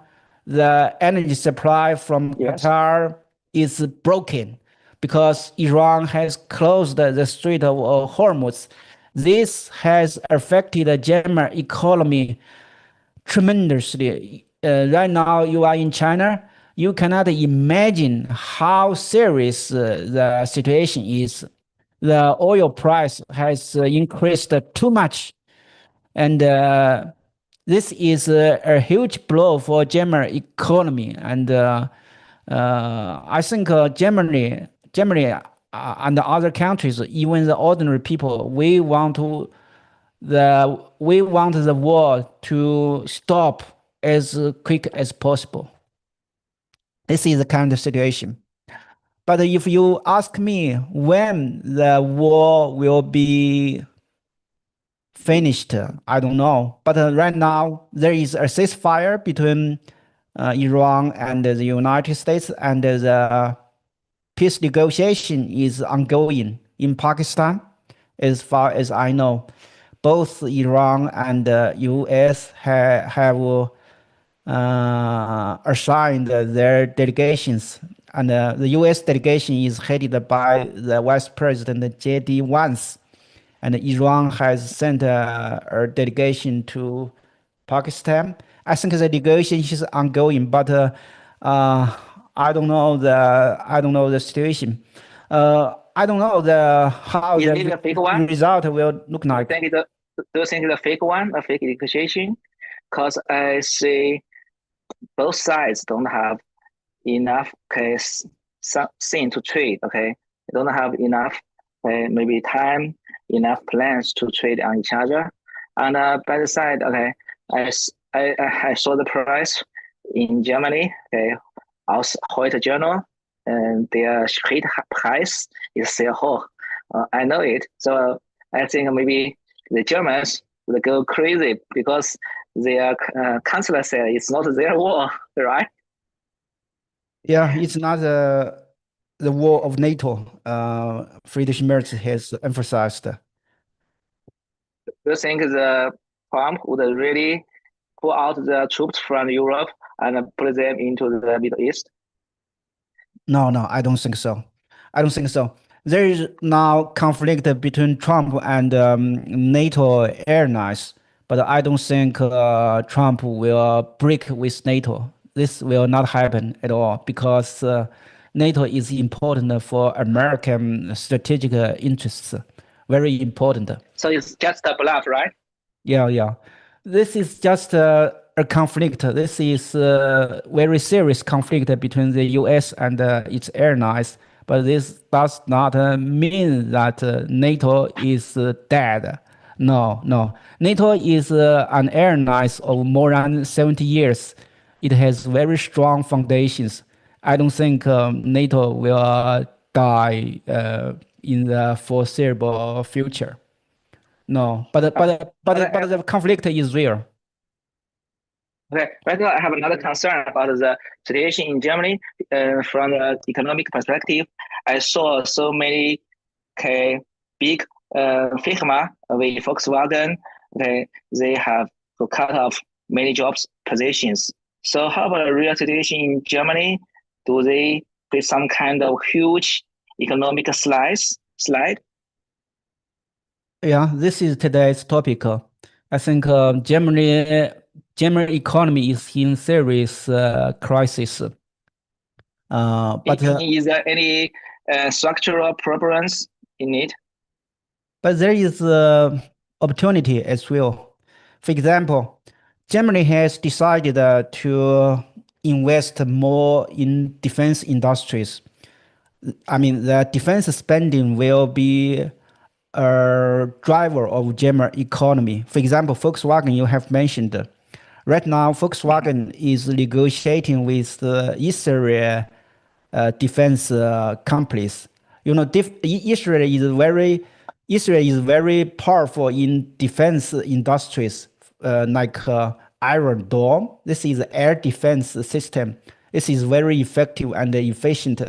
the energy supply from Yes. Qatar is broken because Iran has closed the Strait of Hormuz. This has affected the German economy tremendously. Right now, you are in China. You cannot imagine how serious the situation is. The oil price has increased too much, and this is a huge blow for German economy. And I think Germany, and the other countries, even the ordinary people, we want the war to stop as quick as possible. This is the current situation. But if you ask me when the war will be finished, I don't know. But right now, there is a ceasefire between Iran and the United States, and the peace negotiation is ongoing in Pakistan, as far as I know. Both Iran and the US have assigned their delegations, and the US delegation is headed by the Vice President J.D. Vance, and Iran has sent a delegation to Pakistan. I think the negotiation is ongoing, but I don't know the situation. I don't know how Is it the a fake one? result will look like. Do you think it's a fake one, a fake negotiation? Because I see both sides don't have enough thing to trade. Okay, they don't have enough maybe time, enough plans to trade on each other. And by the side, okay, I saw the price in Germany. Okay, aus heute Journal, and their Preis is sehr hoch. I know it, so I think maybe the Germans will go crazy because their chancellor said it's not their war, right? Yeah, it's not the war of NATO. Friedrich Merz has emphasized. Do you think the Trump would really pull out the troops from Europe and put them into the Middle East? No, I don't think so. I don't think so. There is now conflict between Trump and NATO airlines, but I don't think Trump will break with NATO. This will not happen at all because NATO is important for American strategic interests. Very important. So it's just a bluff, right? Yeah. This is just a conflict. This is a very serious conflict between the U.S. and its allies. But this does not mean that NATO is dead. No. NATO is an alliance of more than 70 years. It has very strong foundations. I don't think NATO will die in the foreseeable future. No, but the conflict is real. Okay, right now I have another concern about the situation in Germany. From the economic perspective, I saw so many big firma with Volkswagen. Okay, they have to cut off many jobs positions. So how about the real situation in Germany? Do they face some kind of huge economic slide? Yeah, this is today's topic. I think German economy is in serious crisis. Is there any structural problems in it? But there is opportunity as well. For example, Germany has decided to invest more in defense industries. I mean, the defense spending will be a driver of German economy. For example, Volkswagen, you have mentioned. Right now, Volkswagen is negotiating with Israel defense companies. You know, Israel is very powerful in defense industries, like Iron Dome. This is air defense system. This is very effective and efficient.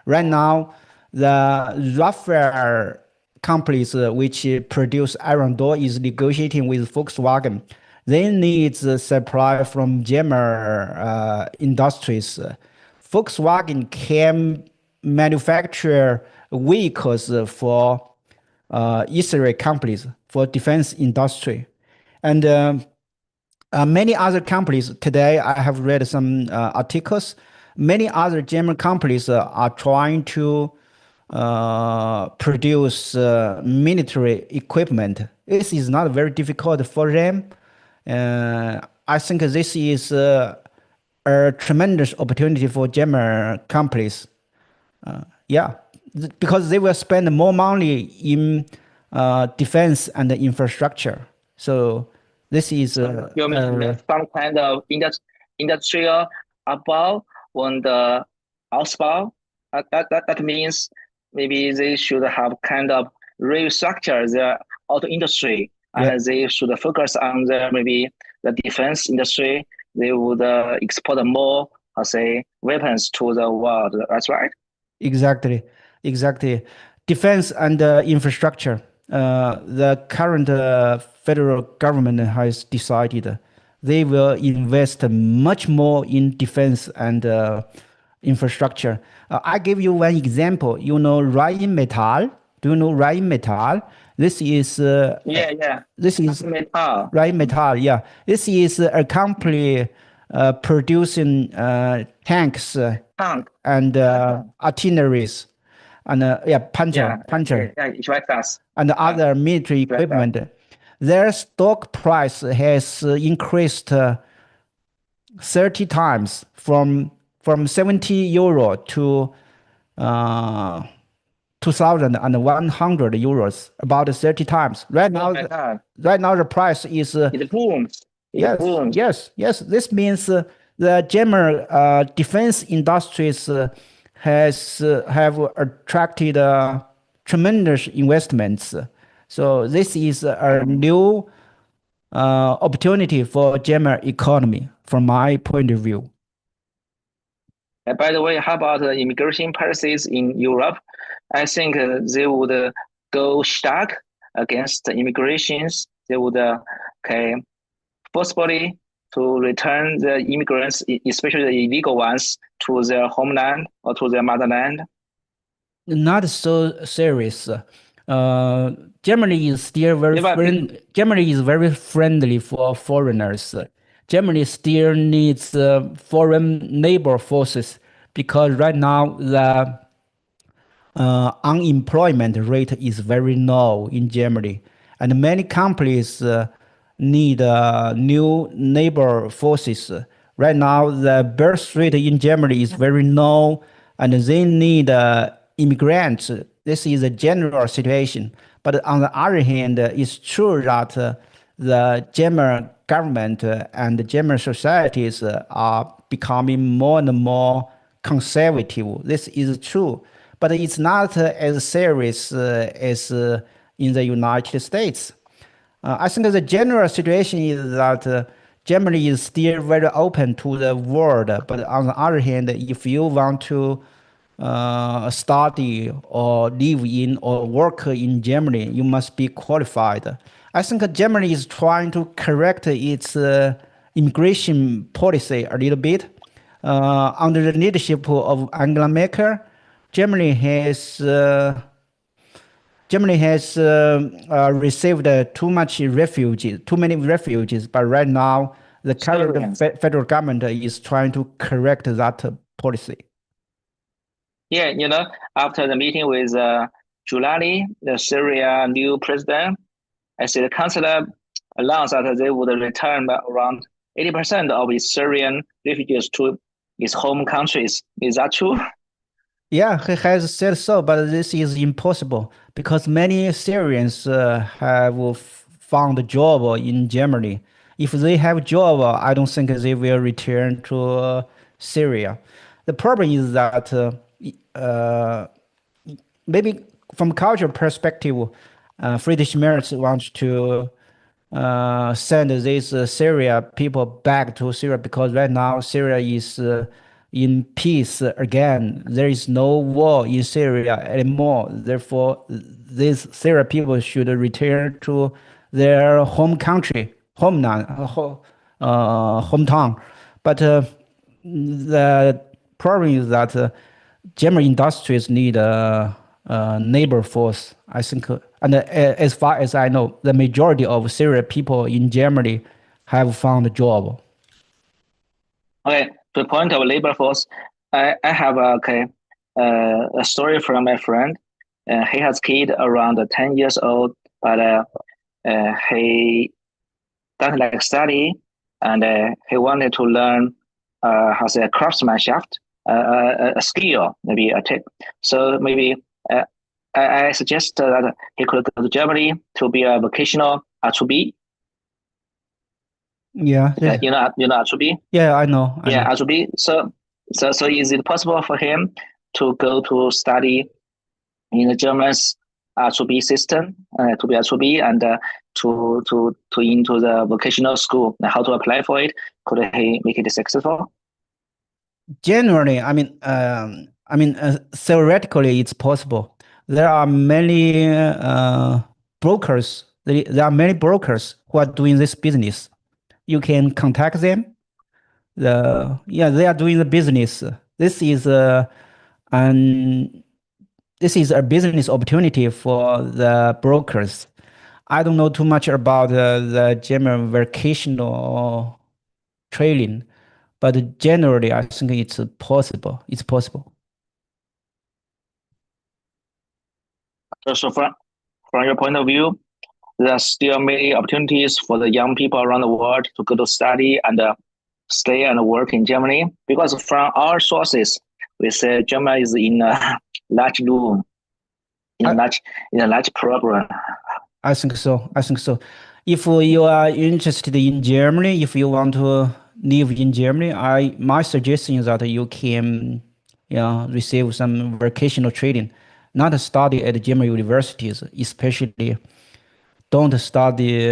Right now, the Rafael companies which produce Iron Dome is negotiating with Volkswagen. They need supply from German industries. Volkswagen can manufacture vehicles for Israeli companies for defense industry, and many other companies. Today, I have read some articles. Many other German companies are trying to produce military equipment. This is not very difficult for them. I think this is a tremendous opportunity for German companies. Because they will spend more money in defense and infrastructure. So this is you mean some kind of industrial above on the Ausbau. That means maybe they should have kind of restructure their auto industry, and they should focus on maybe the defense industry. They would export more, weapons to the world. That's right. Exactly. Defense and infrastructure. The current federal government has decided they will invest much more in defense and infrastructure. I give you one example. You know Rheinmetall? Do you know Rheinmetall? This is This is Rheinmetall. Yeah, this is a company producing tanks and artilleries and Panzer, and other military equipment. Their stock price has increased 30 times from 70 euro to 2,100 euros, about 30 times. Right now the price is it booms. Yes. This means the German defense industries have attracted tremendous investments. So this is a new opportunity for German economy, from my point of view. By the way, how about the immigration policies in Europe? I think they would go stark against the immigrations. They would forcefully to return the immigrants, especially the illegal ones, to their homeland or to their motherland. Not so serious. Germany is still Germany is very friendly for foreigners. Germany still needs foreign labor forces because right now the unemployment rate is very low in Germany, and many companies need new labor forces. Right now, the birth rate in Germany is very low, and they need immigrants. This is a general situation. But on the other hand, it's true that the German government and the German societies are becoming more and more conservative. This is true, but it's not as serious as in the United States. I think the general situation is that Germany is still very open to the world, but on the other hand, if you want to study or live in or work in Germany, you must be qualified. I think Germany is trying to correct its immigration policy a little bit. Under the leadership of Angela Merkel, Germany has received too many refugees. But right now, the current federal government is trying to correct that policy. Yeah, after the meeting with Giuliani, the Syria new president, I see the chancellor announced that they would return around 80% of its Syrian refugees to its home countries. Is that true? Yeah, he has said so, but this is impossible because many Syrians have found a job in Germany. If they have a job, I don't think they will return to Syria. The problem is that maybe from cultural perspective, Friedrich Merz wants to send these Syria people back to Syria because right now Syria is in peace again. There is no war in Syria anymore. Therefore, these Syria people should return to their home country, hometown. But the problem is that German industries need a labor force, I think. And as far as I know, the majority of Syrian people in Germany have found a job. Okay, to the point of labor force, I have a story from my friend. He has kid around 10 years old, but he doesn't like study, and he wanted to learn how to say craftsmanship, a skill, maybe a tip. So maybe I suggest that he could go to Germany to be a vocational R2B. Yeah. You know R2B? Yeah, I know. R2B. So is it possible for him to go to study in the German's R2B system, to be R2B, and to into the vocational school? How to apply for it? Could he make it successful? Generally, theoretically, it's possible. There are many brokers. There are many brokers who are doing this business. You can contact them. They are doing the business. This is a business opportunity for the brokers. I don't know too much about the German vocational training, but generally, I think it's possible. It's possible. So from your point of view, there are still many opportunities for the young people around the world to go to study and stay and work in Germany. Because from our sources, we say Germany is in a large room, in a large program. I think so. If you are interested in Germany, if you want to live in Germany, my suggestion is that you can receive some vocational training, not study at German universities, especially don't study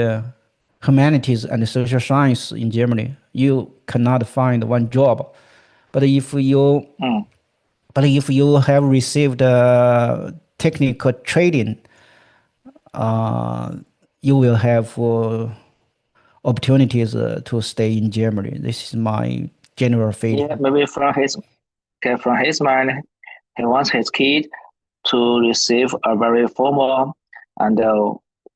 humanities and social science in Germany. You cannot find one job. But if you have received technical training, you will have opportunities to stay in Germany. This is my general feeling. Yeah, maybe from his mind, he wants his kid to receive a very formal and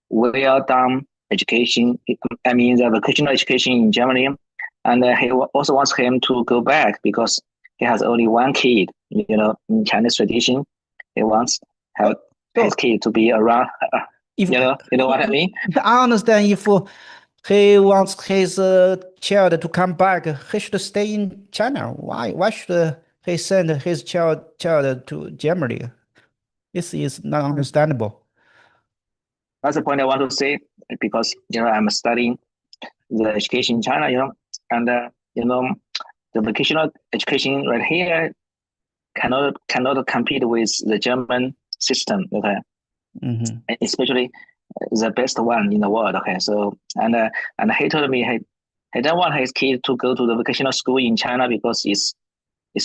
well done education. I mean, the vocational education in Germany, and he also wants him to go back because he has only one kid. In Chinese tradition, he wants have his kid to be around. If You know what I mean? I understand if he wants his child to come back, he should stay in China. Why should he send his child to Germany? This is not understandable. That's the point I want to say, because I'm studying the education in China, and the vocational education right here cannot compete with the German system. Okay, especially the best one in the world. Okay, so and he told me he don't want his kid to go to the vocational school in China because it's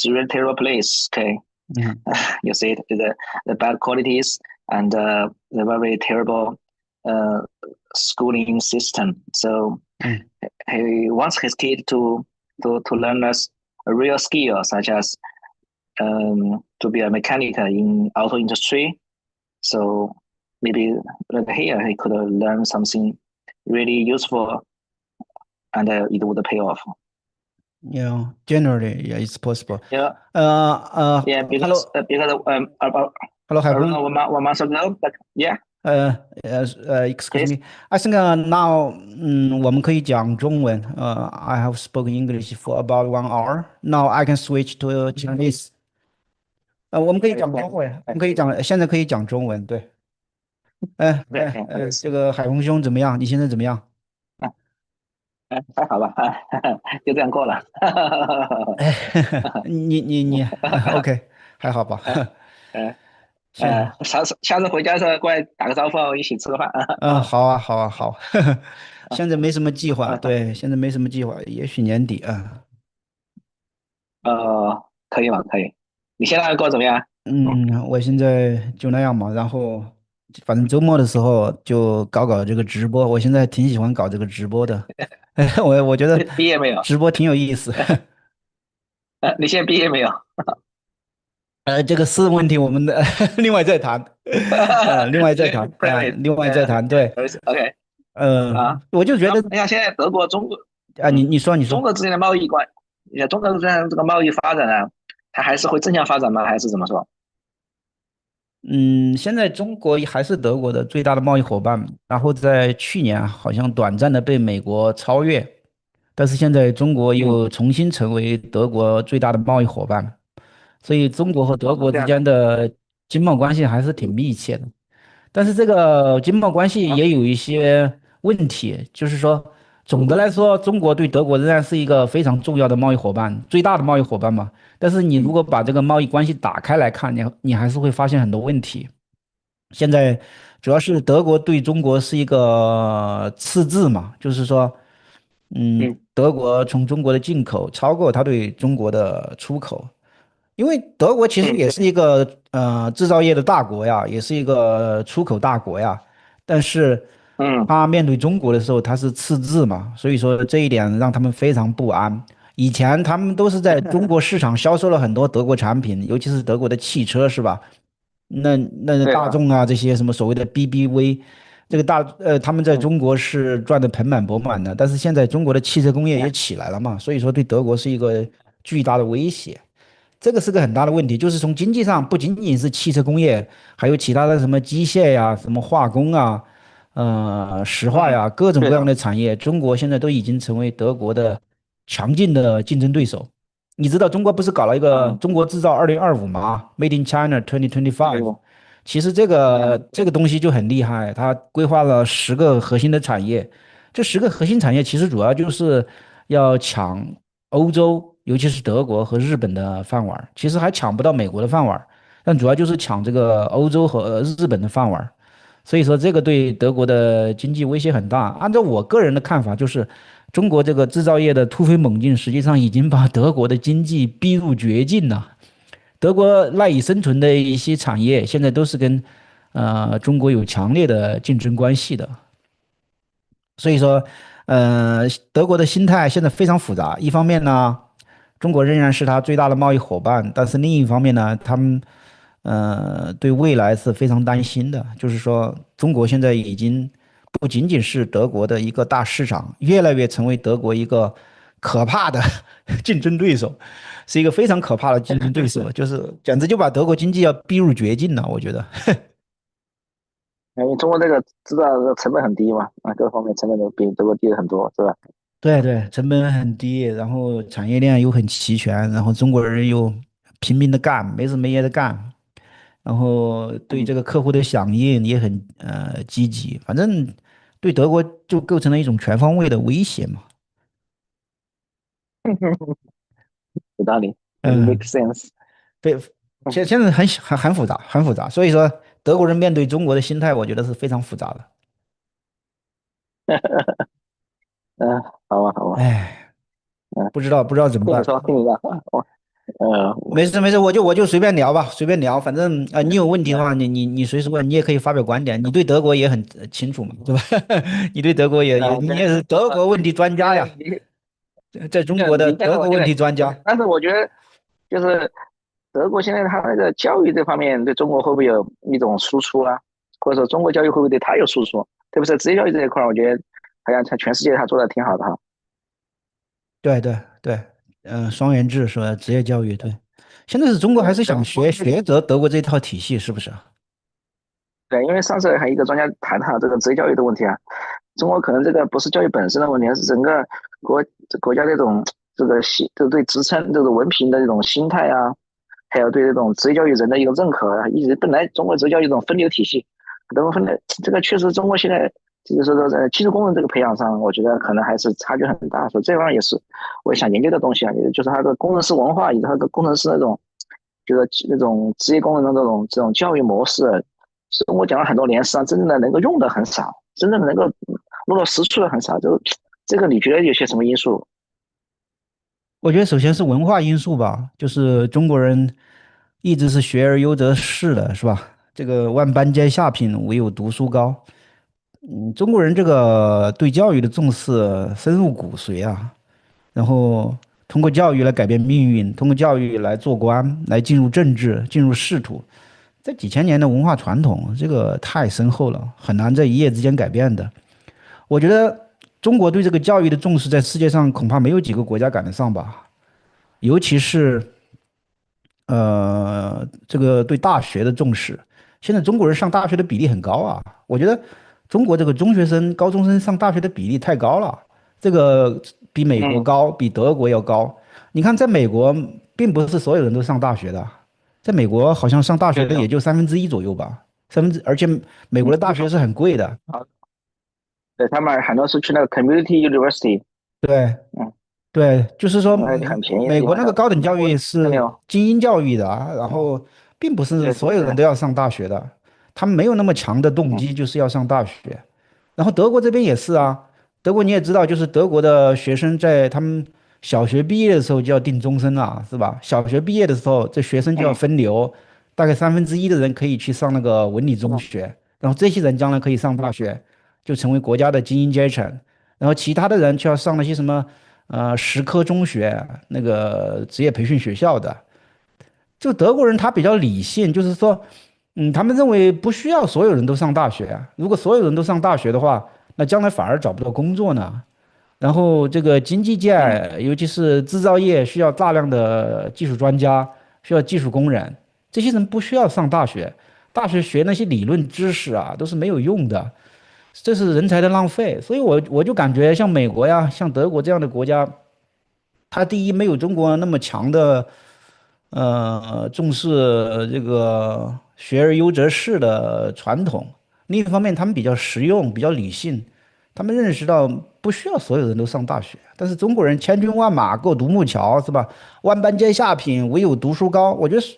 a really terrible place. Okay, you see it, the bad qualities and the very terrible schooling system. So he wants his kid to learn a real skill, such as to be a mechanic in auto industry. So maybe here he could learn something really useful, and it would pay off. Yeah, generally, yeah, it's possible. Yeah. Yeah, because about hello, I don't know 1 month ago, but yeah. Excuse me. I think now 我们可以讲中文。I have spoken English for about 1 hour. Now I can switch to Chinese. 我们可以讲中文，我们可以讲，现在可以讲中文，对。这个海峰兄怎么样？你现在怎么样？还好吧，就这样过了。你OK， 还好吧？下次回家的时候过来打个招呼，一起吃个饭。好啊，好啊，好。现在没什么计划，对，现在没什么计划，也许年底啊。可以吗？可以。你现在过得怎么样？我现在就那样嘛，然后反正周末的时候就搞这个直播，我现在挺喜欢搞这个直播的。我觉得毕业没有？直播挺有意思。你现在毕业没有？这个私人问题我们的另外再谈。另外再谈，另外再谈。对 ，OK。我就觉得，你看现在德国、中国你说，中国之间的贸易中国之间这个贸易发展呢，它还是会正向发展吗？还是怎么说？现在中国还是德国的最大的贸易伙伴，然后在去年好像短暂的被美国超越，但是现在中国又重新成为德国最大的贸易伙伴，所以中国和德国之间的经贸关系还是挺密切的。但是这个经贸关系也有一些问题，就是说，总的来说，中国对德国仍然是一个非常重要的贸易伙伴，最大的贸易伙伴嘛。但是你如果把这个贸易关系打开来看，你还是会发现很多问题。现在主要是德国对中国是一个赤字嘛，就是说，德国从中国的进口超过它对中国的出口。因为德国其实也是一个制造业的大国呀，也是一个出口大国呀，但是它面对中国的时候，它是赤字嘛，所以说这一点让他们非常不安。以前他们都是在中国市场销售了很多德国产品，尤其是德国的汽车，是吧？那大众啊，这些什么所谓的 BBV，这个他们在中国是赚得盆满钵满的，但是现在中国的汽车工业也起来了嘛，所以说对德国是一个巨大的威胁。这个是个很大的问题，就是从经济上不仅仅是汽车工业，还有其他的什么机械呀、什么化工啊、石化呀，各种各样的产业，中国现在都已经成为德国的强劲的竞争对手。你知道中国不是搞了一个中国制造2025吗？Made in China 2025。其实这个东西就很厉害，它规划了10个核心的产业，这10个核心产业其实主要就是要抢欧洲，尤其是德国和日本的饭碗，其实还抢不到美国的饭碗，但主要就是抢这个欧洲和日本的饭碗。所以说这个对德国的经济威胁很大。按照我个人的看法，就是中国这个制造业的突飞猛进，实际上已经把德国的经济逼入绝境了。德国赖以生存的一些产业，现在都是跟中国有强烈的竞争关系的。所以说，德国的心态现在非常复杂。一方面呢，中国仍然是他最大的贸易伙伴，但是另一方面呢，他们对未来是非常担心的。就是说，中国现在已经不仅仅是德国的一个大市场，越来越成为德国一个可怕的竞争对手，是一个非常可怕的竞争对手，就是简直就把德国经济要逼入绝境了，我觉得。因为中国这个知道这个成本很低嘛，各方面成本都比德国低了很多，是吧？对对，成本很低，然后产业链又很齐全，然后中国人又拼命的干，没日没夜的干，然后对嗯，这个客户的响应也很积极，反正对德国就构成了一种全方位的威胁嘛。有道理，make 嗯，sense。对，现在很复杂，很复杂，所以说德国人面对中国的心态，我觉得是非常复杂的。嗯，好吧，好吧，哎，嗯，不知道怎么办。听你说，听你的，我，没事没事，我就随便聊吧，随便聊，反正你有问题的话，你随时问，你也可以发表观点，你对德国也很清楚嘛，对吧？你对德国你对，也是德国问题专家呀，因为你在中国的但是我觉得，德国问题专家。但是我觉得就是德国现在它那个教育这方面对中国会不会有一种输出啊？或者说中国教育会不会对它有输出？特别是职业教育这一块我觉得好像在全世界它做的挺好的哈。对对对，双元制是吧？职业教育对，现在是中国还是想学德国这套体系，是不是啊？对，因为上次还有一个专家谈到这个职业教育的问题啊，中国可能这个不是教育本身的问题，而是整个国国家这种对职称这种文凭的这种心态啊，还有对这种职业教育人的一个认可啊，一直本来中国职业教育这种分流体系，德国分的这个确实中国现在就是说在技术工人这个培养上，我觉得可能还是差距很大，所以这方面也是我想研究的东西啊，就是它的工程师文化以及它的工程师那种就是那种职业工人的这种教育模式，中国讲了很多年，实际上真正的能够用的很少，真正的能够落到实处的很少，就这个你觉得有些什么因素？我觉得首先是文化因素吧，就是中国人一直是学而优则仕的，是吧？这个万般皆下品，唯有读书高。中国人这个对教育的重视深入骨髓啊，然后通过教育来改变命运，通过教育来做官，来进入政治，进入仕途，这几千年的文化传统，这个太深厚了，很难在一夜之间改变的。我觉得中国对这个教育的重视，在世界上恐怕没有几个国家赶得上吧。尤其是这个对大学的重视，现在中国人上大学的比例很高啊。我觉得中国这个中学生、高中生上大学的比例太高了，这个比美国嗯，高，比德国要高。你看，在美国，并不是所有人都上大学的，在美国好像上大学对的，的也就1/3左右吧，而且美国的大学是很贵的。啊，对他们很多是去那个 community university，对，嗯，对，就是说，很便宜的美国地方，像那个高等教中国育是那有，精英教育的啊，然后并不是所有对对对，人都要上大学的，他们没有那么强的动嗯机，就是要上大学。然后德国这边也是啊，德国你也知道，就是德国的学生在他们小学毕业的时候就要定终身了，是吧？小学毕业的时候，这学生就要嗯分流，大概1/3的人可以去上那个文理中嗯学，然后这些人将来可以上大学，就成为国家的精英阶层。然后其他的人就要上那些什么实科中学那个职业培训学校的。就德国人他比较理性，就是说，他们认为不需要所有人都上大学啊。如果所有人都上大学的话，那将来反而找不到工作呢。然后这个经济界，嗯尤其是制造业，需要大量的技术专家，需要技术工人，这些人不需要上大学，大学学那些理论知识啊，都是没有用的。这是人才的浪费。所以我就感觉像美国呀，像德国这样的国家，它第一没有中国那么强的重视这个学而优则仕的传统，另一方面他们比较实用，比较理性，他们认识到不需要所有人都上大学。但是中国人千军万马过独木桥是吧？万般皆下品，唯有读书高。我觉得是。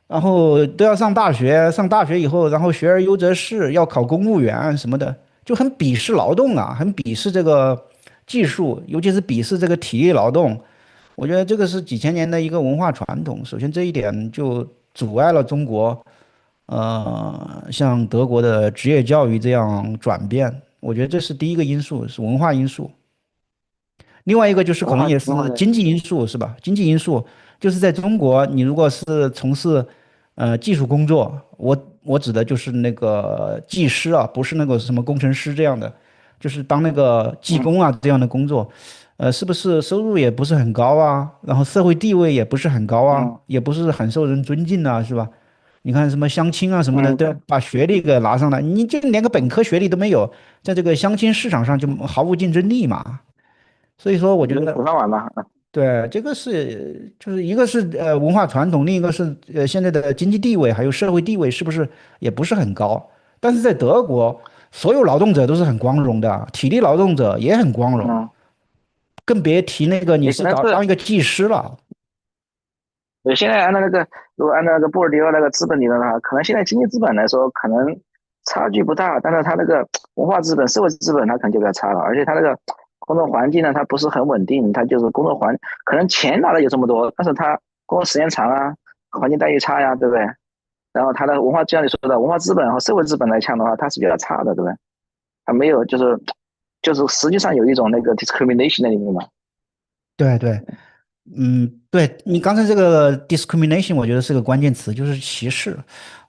然后都要上大学，上大学以后，然后学而优则仕，要考公务员什么的，就很鄙视劳动啊，很鄙视这个技术，尤其是鄙视这个体力劳动。我觉得这个是几千年的一个文化传统。首先这一点就阻碍了中国，像德国的职业教育这样转变。我觉得这是第一个因素，是文化因素。另外一个就是可能也是文化的，经济因素，是吧？经济因素就是在中国，你如果是从事技术工作，我指的就是那个技师啊，不是那个什么工程师这样的，就是当那个技嗯工啊这样的工作，是不是收入也不是很高啊，然后社会地位也不是很高啊，嗯也不是很受人尊敬啊，是吧？你看什么相亲啊什么的，嗯，都要对，把学历给拿上来，你就连个本科学历都没有，在这个相亲市场上就毫无竞争力嘛。所以说，我觉得苦饭碗嘛。对这个是就是一个是文化传统，另一个是现在的经济地位还有社会地位是不是也不是很高？但是在德国，所有劳动者都是很光荣的，体力劳动者也很光荣，嗯，更别提那个你是也可能是当一个技师了。现在按照那个，如果按照那个布尔迪厄那个资本理论的话，可能现在经济资本来说可能差距不大，但是它那个文化资本、社会资本它可能就比较差了，而且它那个工作环境呢，它不是很稳定，它就是工作环，可能钱拿的有这么多，但是它工作时间长啊，环境待遇差呀，对不对？然后它的文化，就像你说的，文化资本和社会资本来讲的话，它是比较差的，对不对？它没有就是实际上有一种那个 discrimination 在里面嘛。对对，对你刚才这个 discrimination，我觉得是个关键词，就是歧视。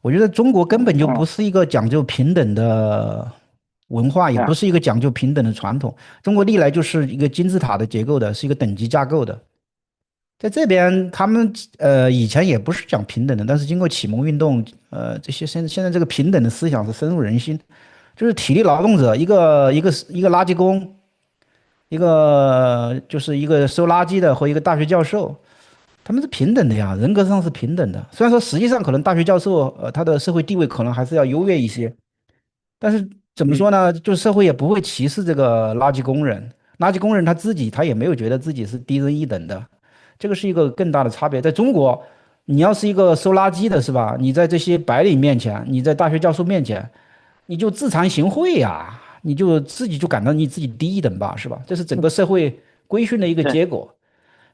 我觉得中国根本就不嗯，是一个讲究平等的文化，也不啊，是一个讲究平等的传统。中国历来就是一个金字塔的结构的，是一个等级架构的。在这边，他们以前也不是讲平等的，但是经过启蒙运动，这些现在这个平等的思想是深入人心。就是体力劳动者，一个垃圾工，一个收垃圾的和一个大学教授，他们是平等的呀，人格上是平等的。虽然说实际上可能大学教授他的社会地位可能还是要优越一些，但是怎么嗯，说呢？就社会也不会歧视这个垃圾工人，垃圾工人他也没有觉得自己是低人一等的，这个是一个更大的差别。在中国，你要是一个收垃圾的是吧？你在这些白领面前，你在大学教授面前，你就自惭形秽呀，你就自己就感到你自己低一等吧，是吧？这是整个社会规训的一个对结果。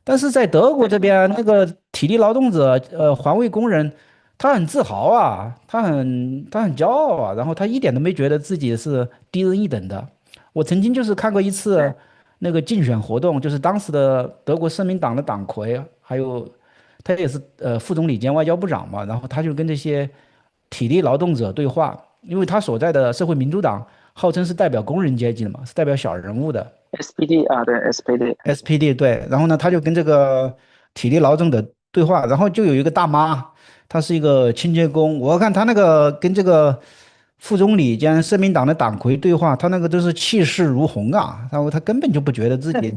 但是在德国这边，那个体力劳动者，环卫工人，他很自豪啊，他很骄傲啊，然后他一点都没觉得自己是低人一等的。我曾经就是看过一次那个竞选活动，就是当时的德国社民党的党魁，还有他也是副总理兼外交部长嘛，然后他就跟这些体力劳动者对话，因为他所在的社会民主党号称是代表工人阶级的嘛，是代表小人物的。，SPD 啊，对 SPD。SPD 对，然后呢，他就跟这个体力劳动者对话，然后就有一个大妈，她是一个清洁工，我看她那个跟这个副总理兼社民党的党魁对话，她那个都是气势如虹啊，然后她根本就不觉得自己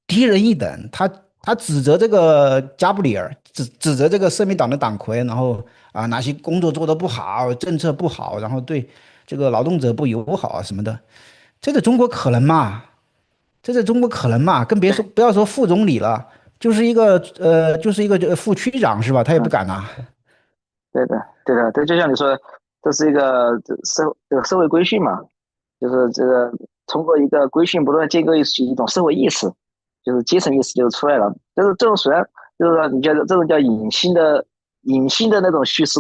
低人一等，她指责这个加布里尔，指责这个社民党的党魁，然后哪些工作做得不好，政策不好，然后对这个劳动者不友好啊什么的，这在中国可能吗？这在中国可能嘛？更别说不要说副总理了，就是一个副区长是吧？他也不嗯，敢呐、对的，对的，对，就像你说的，这是一个这个社会规训嘛，就是这个通过一个规训不断建构一种社会意识，就是阶层意识就出来了。就是这种虽然就是说你觉得这种叫隐性的那种叙事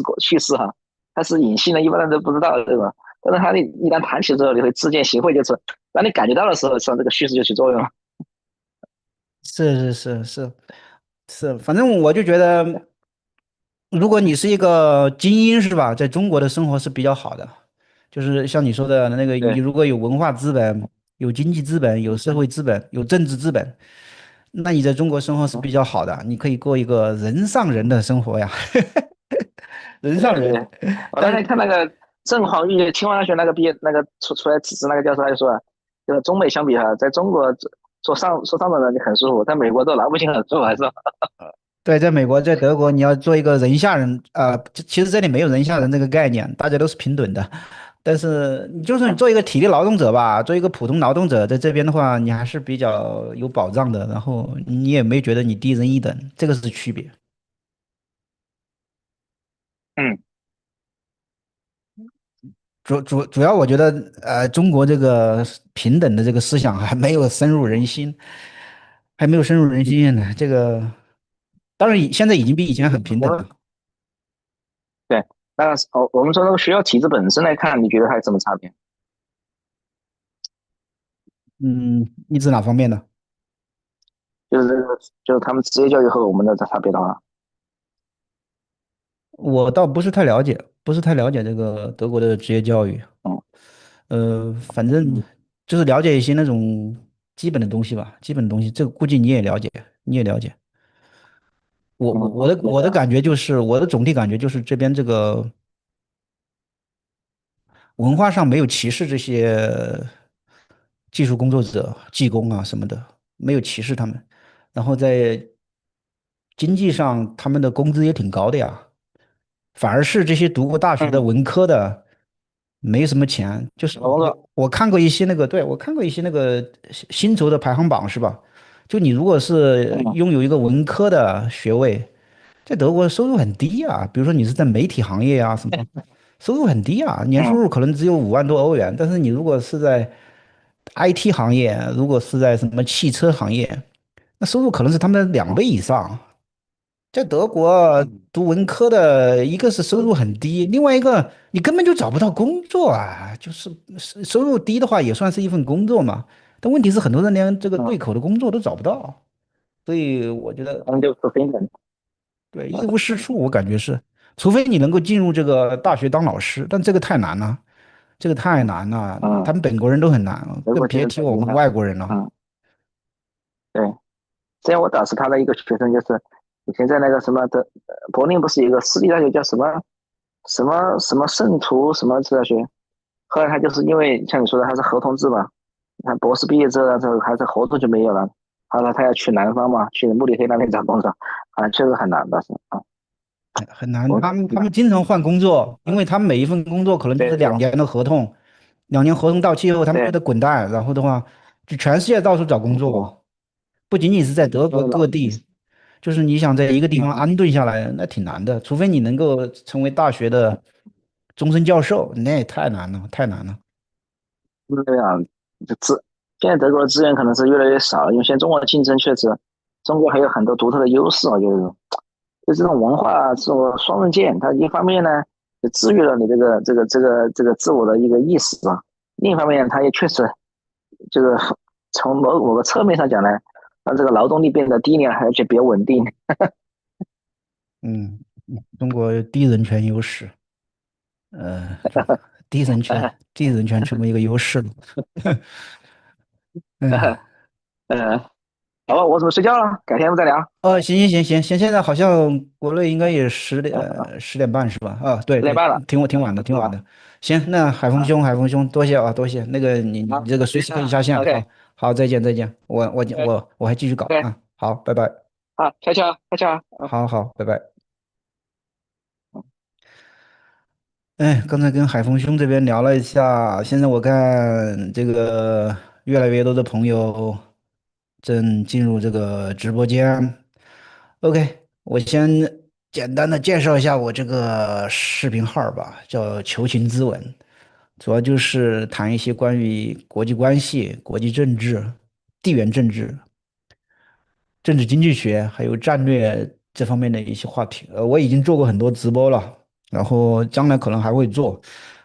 哈，它是隐性的，一般人都不知道对吧？但是它一旦谈起之后，你会自见形秽，就是当你感觉到的时候，实际上这个叙事就起作用了。是是是是是，反正我就觉得，如果你是一个精英是吧，在中国的生活是比较好的，就是像你说的那个，你对，如果有文化资本、有经济资本、有社会资本、有政治资本，那你在中国生活是比较好的，你可以过一个人上人的生活呀，人上人。对对，我那但是天看那个郑黄玉清华大学那个毕业那个出来辞职那个教授，他就说啊，就是中美相比哈，在中国做上等人你很舒服，在美国做老百姓很舒服，还是吧？对，在美国，在德国，你要做一个人下人其实这里没有人下人这个概念，大家都是平等的。但是你就算你做一个体力劳动者吧，做一个普通劳动者，在这边的话，你还是比较有保障的，然后你也没觉得你低人一等，这个是区别。嗯主要，我觉得中国这个平等的这个思想还没有深入人心，还没有深入人心呢。这个当然现在已经比以前很平我们等了。对，那我们说那个学校体制本身来看，你觉得它有什么差别？嗯，你指哪方面呢？就是这个就是他们职业教育和我们的差别的话。我倒不是太了解，不是太了解这个德国的职业教育。嗯反正就是了解一些那种。基本的东西吧，基本的东西，这个估计你也了解，你也了解。我的那个，感觉就是，我的总体感觉就是这边这个文化上没有歧视这些技术工作者、技工啊什么的，没有歧视他们。然后在经济上，他们的工资也挺高的呀。反而是这些读过大学的嗯，文科的，没什么钱。就是找工作，我看过一些那个，对，我看过一些那个薪酬的排行榜，是吧？就你如果是嗯拥有一个文科的学位，在德国收入很低啊。比如说你是在媒体行业啊什么，收入很低啊，年收嗯入可能只有5万多欧元。但是你如果是在 IT 行业，如果是在什么汽车行业，那收入可能是他们的2倍以上。在德国嗯读文科的，一个是收入很低，另外一个你根本就找不到工作啊。就是收入低的话，也算是一份工作嘛。但问题是，很多人连这个对嗯，口的工作都找不到，所以我觉得他们就不平等。对一无是处。我感觉是，除非你能够进入这个大学当老师，但这个太难了，这个太难了。他嗯，们本国人都很难了，更德国其实别提我们太厉害了。外国人了。嗯，对。之前我导师他的一个学生就是以前在那个什么的柏林不是有一个私立大学叫什么圣徒什么大学，后来他就是因为像你说的他是合同制嘛，他博士毕业之后，这还是合同就没有了，后来他要去南方嘛，去慕尼黑那边找工作，啊，确实很难的是啊，很难。我他们经常换工作，因为他们每一份工作可能就是对对2年的合同，2年合同到期以后，他们就对，得滚蛋。然后的话，就全世界到处找工作，不仅仅是在德国都是老各地，就是你想在一个地方安顿下来，那挺难的。除非你能够成为大学的终身教授，那也太难了，太难了。这样，现在德国的资源可能是越来越少，因为现在中国的竞争确实，中国还有很多独特的优势，我觉得就这种文化这种双刃剑，它一方面呢就治愈了你这个自我的一个意识啊，另一方面它也确实这个从某个侧面上讲呢，让这个劳动力变得低廉而且比较稳定。嗯，中国低人权优势，中低人权，低人权成为一个优势了。嗯。嗯，好吧，我准备睡觉了，改天我们再聊。哦，行行行行行，现在好像国内应该也十点嗯，10点半是吧？啊，对对，10点半了，挺晚的，挺晚啊的。行，那海峰啊，兄，海峰兄，多谢啊，多谢。那个你好这个随时可以下线。，OK 好，好，再见再见。OK 我还继续搞 OK，啊。好，拜拜。好，悄悄悄悄，好好，拜拜。哎，刚才跟海峰兄这边聊了一下，现在我看这个越来越多的朋友正进入这个直播间。OK，我先简单的介绍一下我这个视频号儿吧，叫求情之吻，主要就是谈一些关于国际关系、国际政治、地缘政治、政治经济学还有战略这方面的一些话题。我已经做过很多直播了，然后将来可能还会做。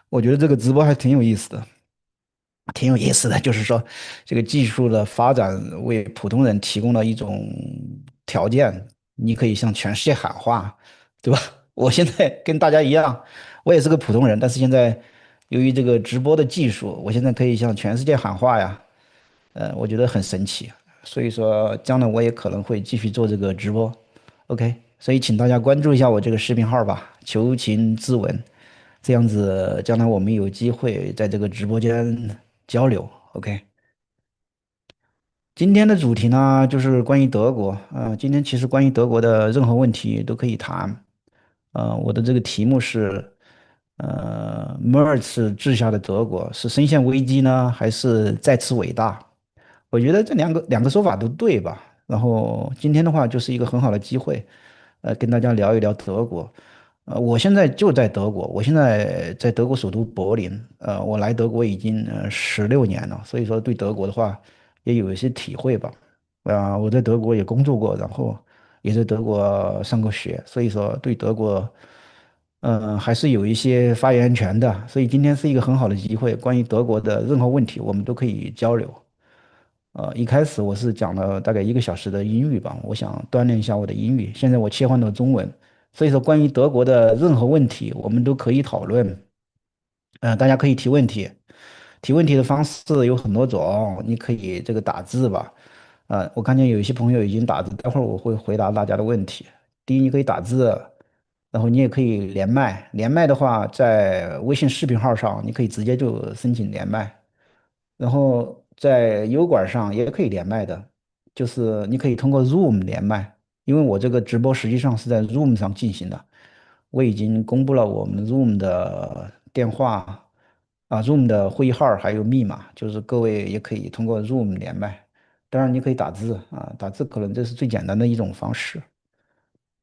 我觉得这个直播还挺有意思的。挺有意思的，就是说，这个技术的发展为普通人提供了一种条件，你可以向全世界喊话，对吧？我现在跟大家一样，我也是个普通人，但是现在由于这个直播的技术，我现在可以向全世界喊话呀，我觉得很神奇，所以说将来我也可能会继续做这个直播，OK，所以请大家关注一下我这个视频号吧，求情之吻，这样子将来我们有机会在这个直播间交流，OK。今天的主题呢，就是关于德国。今天其实关于德国的任何问题都可以谈。我的这个题目是，Merz 治下的德国是深陷危机呢，还是再次伟大？我觉得这两个说法都对吧？然后今天的话就是一个很好的机会，跟大家聊一聊德国。我现在就在德国，我现在在德国首都柏林。我来德国已经16年了，所以说对德国的话也有一些体会吧。我在德国也工作过，然后也在德国上过学，所以说对德国，还是有一些发言权的。所以今天是一个很好的机会，关于德国的任何问题，我们都可以交流。一开始我是讲了大概1个小时的英语吧，我想锻炼一下我的英语。现在我切换到中文，所以说关于德国的任何问题，我们都可以讨论。大家可以提问题。提问题的方式有很多种，你可以这个打字吧。我看见有一些朋友已经打字，待会儿我会回答大家的问题。第一，你可以打字，然后你也可以连麦。连麦的话，在微信视频号上，你可以直接就申请连麦。然后在油管上也可以连麦的，就是你可以通过 Zoom 连麦，因为我这个直播实际上是在 Zoom 上进行的，我已经公布了我们 Zoom 的电话Zoom 的会议号儿还有密码，就是各位也可以通过 Zoom 连麦，当然你可以打字打字可能这是最简单的一种方式。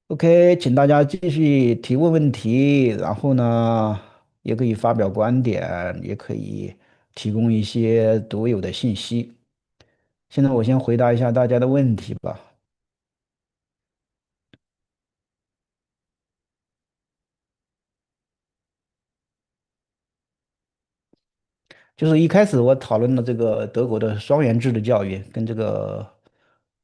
OK，请大家继续提问问题，然后呢，也可以发表观点，也可以提供一些独有的信息。现在我先回答一下大家的问题吧。就是一开始我讨论了这个德国的双元制的教育，跟这个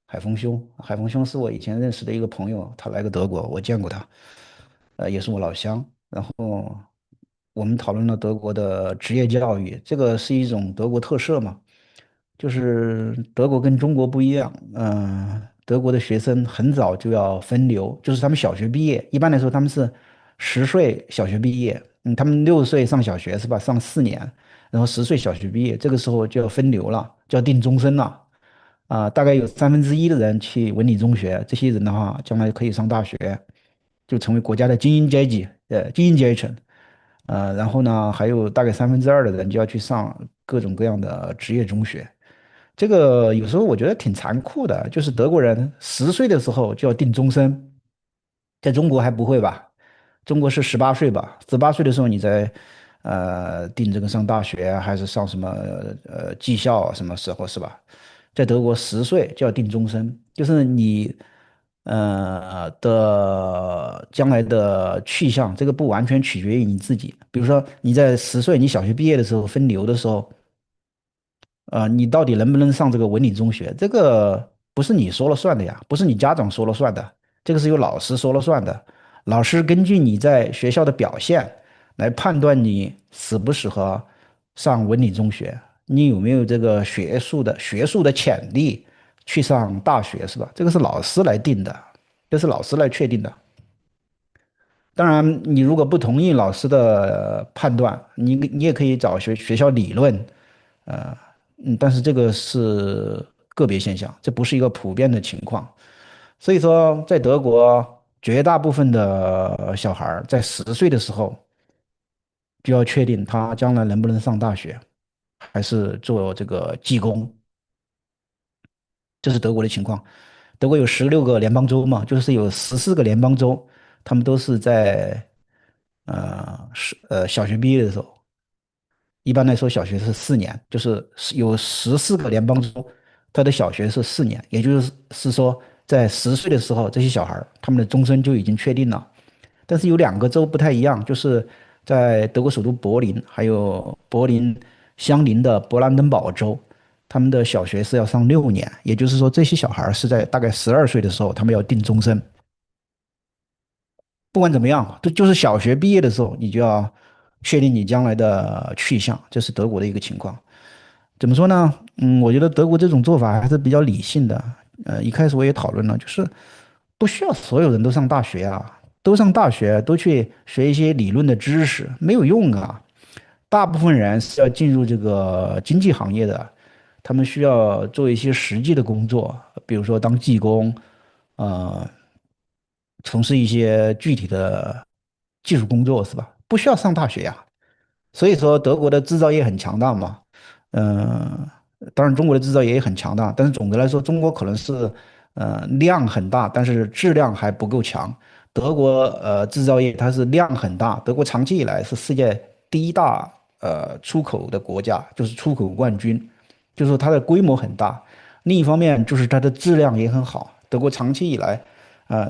海峰兄是我以前认识的一个朋友，他来过德国，我见过他，也是我老乡。然后我们讨论了德国的职业教育，这个是一种德国特色嘛。就是德国跟中国不一样，德国的学生很早就要分流，就是他们小学毕业，一般来说他们是10岁小学毕业，他们6岁上小学是吧？上4年，然后10岁小学毕业，这个时候就要分流了，就要定终身了，大概有1/3的人去文理中学，这些人的话将来可以上大学，就成为国家的精英阶级，精英阶层，然后呢还有大概2/3的人就要去上各种各样的职业中学。这个有时候我觉得挺残酷的，就是德国人10岁的时候就要定终身，在中国还不会吧？中国是18岁吧？18岁的时候你再定这个上大学啊还是上什么技校啊什么时候是吧？在德国10岁就要定终身，就是你的将来的去向，这个不完全取决于你自己。比如说你在10岁，你小学毕业的时候分流的时候。你到底能不能上这个文理中学？这个不是你说了算的呀，不是你家长说了算的，这个是由老师说了算的。老师根据你在学校的表现来判断你适不适合上文理中学，你有没有这个学术的潜力去上大学，是吧？这个是老师来定的，这是老师来确定的。当然，你如果不同意老师的判断，你也可以找学校理论，呃，但是这个是个别现象，这不是一个普遍的情况。所以说，在德国，绝大部分的小孩儿在10岁的时候就要确定他将来能不能上大学，还是做这个技工，这是德国的情况。德国有16个联邦州嘛，就是有14个联邦州，他们都是在小学毕业的时候，一般来说小学是4年，就是有14个联邦州，他的小学是4年，也就是说，在10岁的时候，这些小孩他们的终身就已经确定了。但是有2个州不太一样，就是在德国首都柏林，还有柏林相邻的勃兰登堡州，他们的小学是要上6年，也就是说，这些小孩是在大概12岁的时候，他们要定终身。不管怎么样，就是小学毕业的时候，你就要确定你将来的去向，这是德国的一个情况。怎么说呢？我觉得德国这种做法还是比较理性的。一开始我也讨论了，就是不需要所有人都上大学啊，都上大学，都去学一些理论的知识，没有用啊。大部分人是要进入这个经济行业的，他们需要做一些实际的工作，比如说当技工，呃，从事一些具体的技术工作，是吧？不需要上大学呀。所以说，德国的制造业很强大嘛。嗯、当然中国的制造业也很强大，但是总的来说，中国可能是量很大，但是质量还不够强。德国制造业它是量很大，德国长期以来是世界第一大出口的国家，就是出口冠军，就是说它的规模很大。另一方面就是它的质量也很好，德国长期以来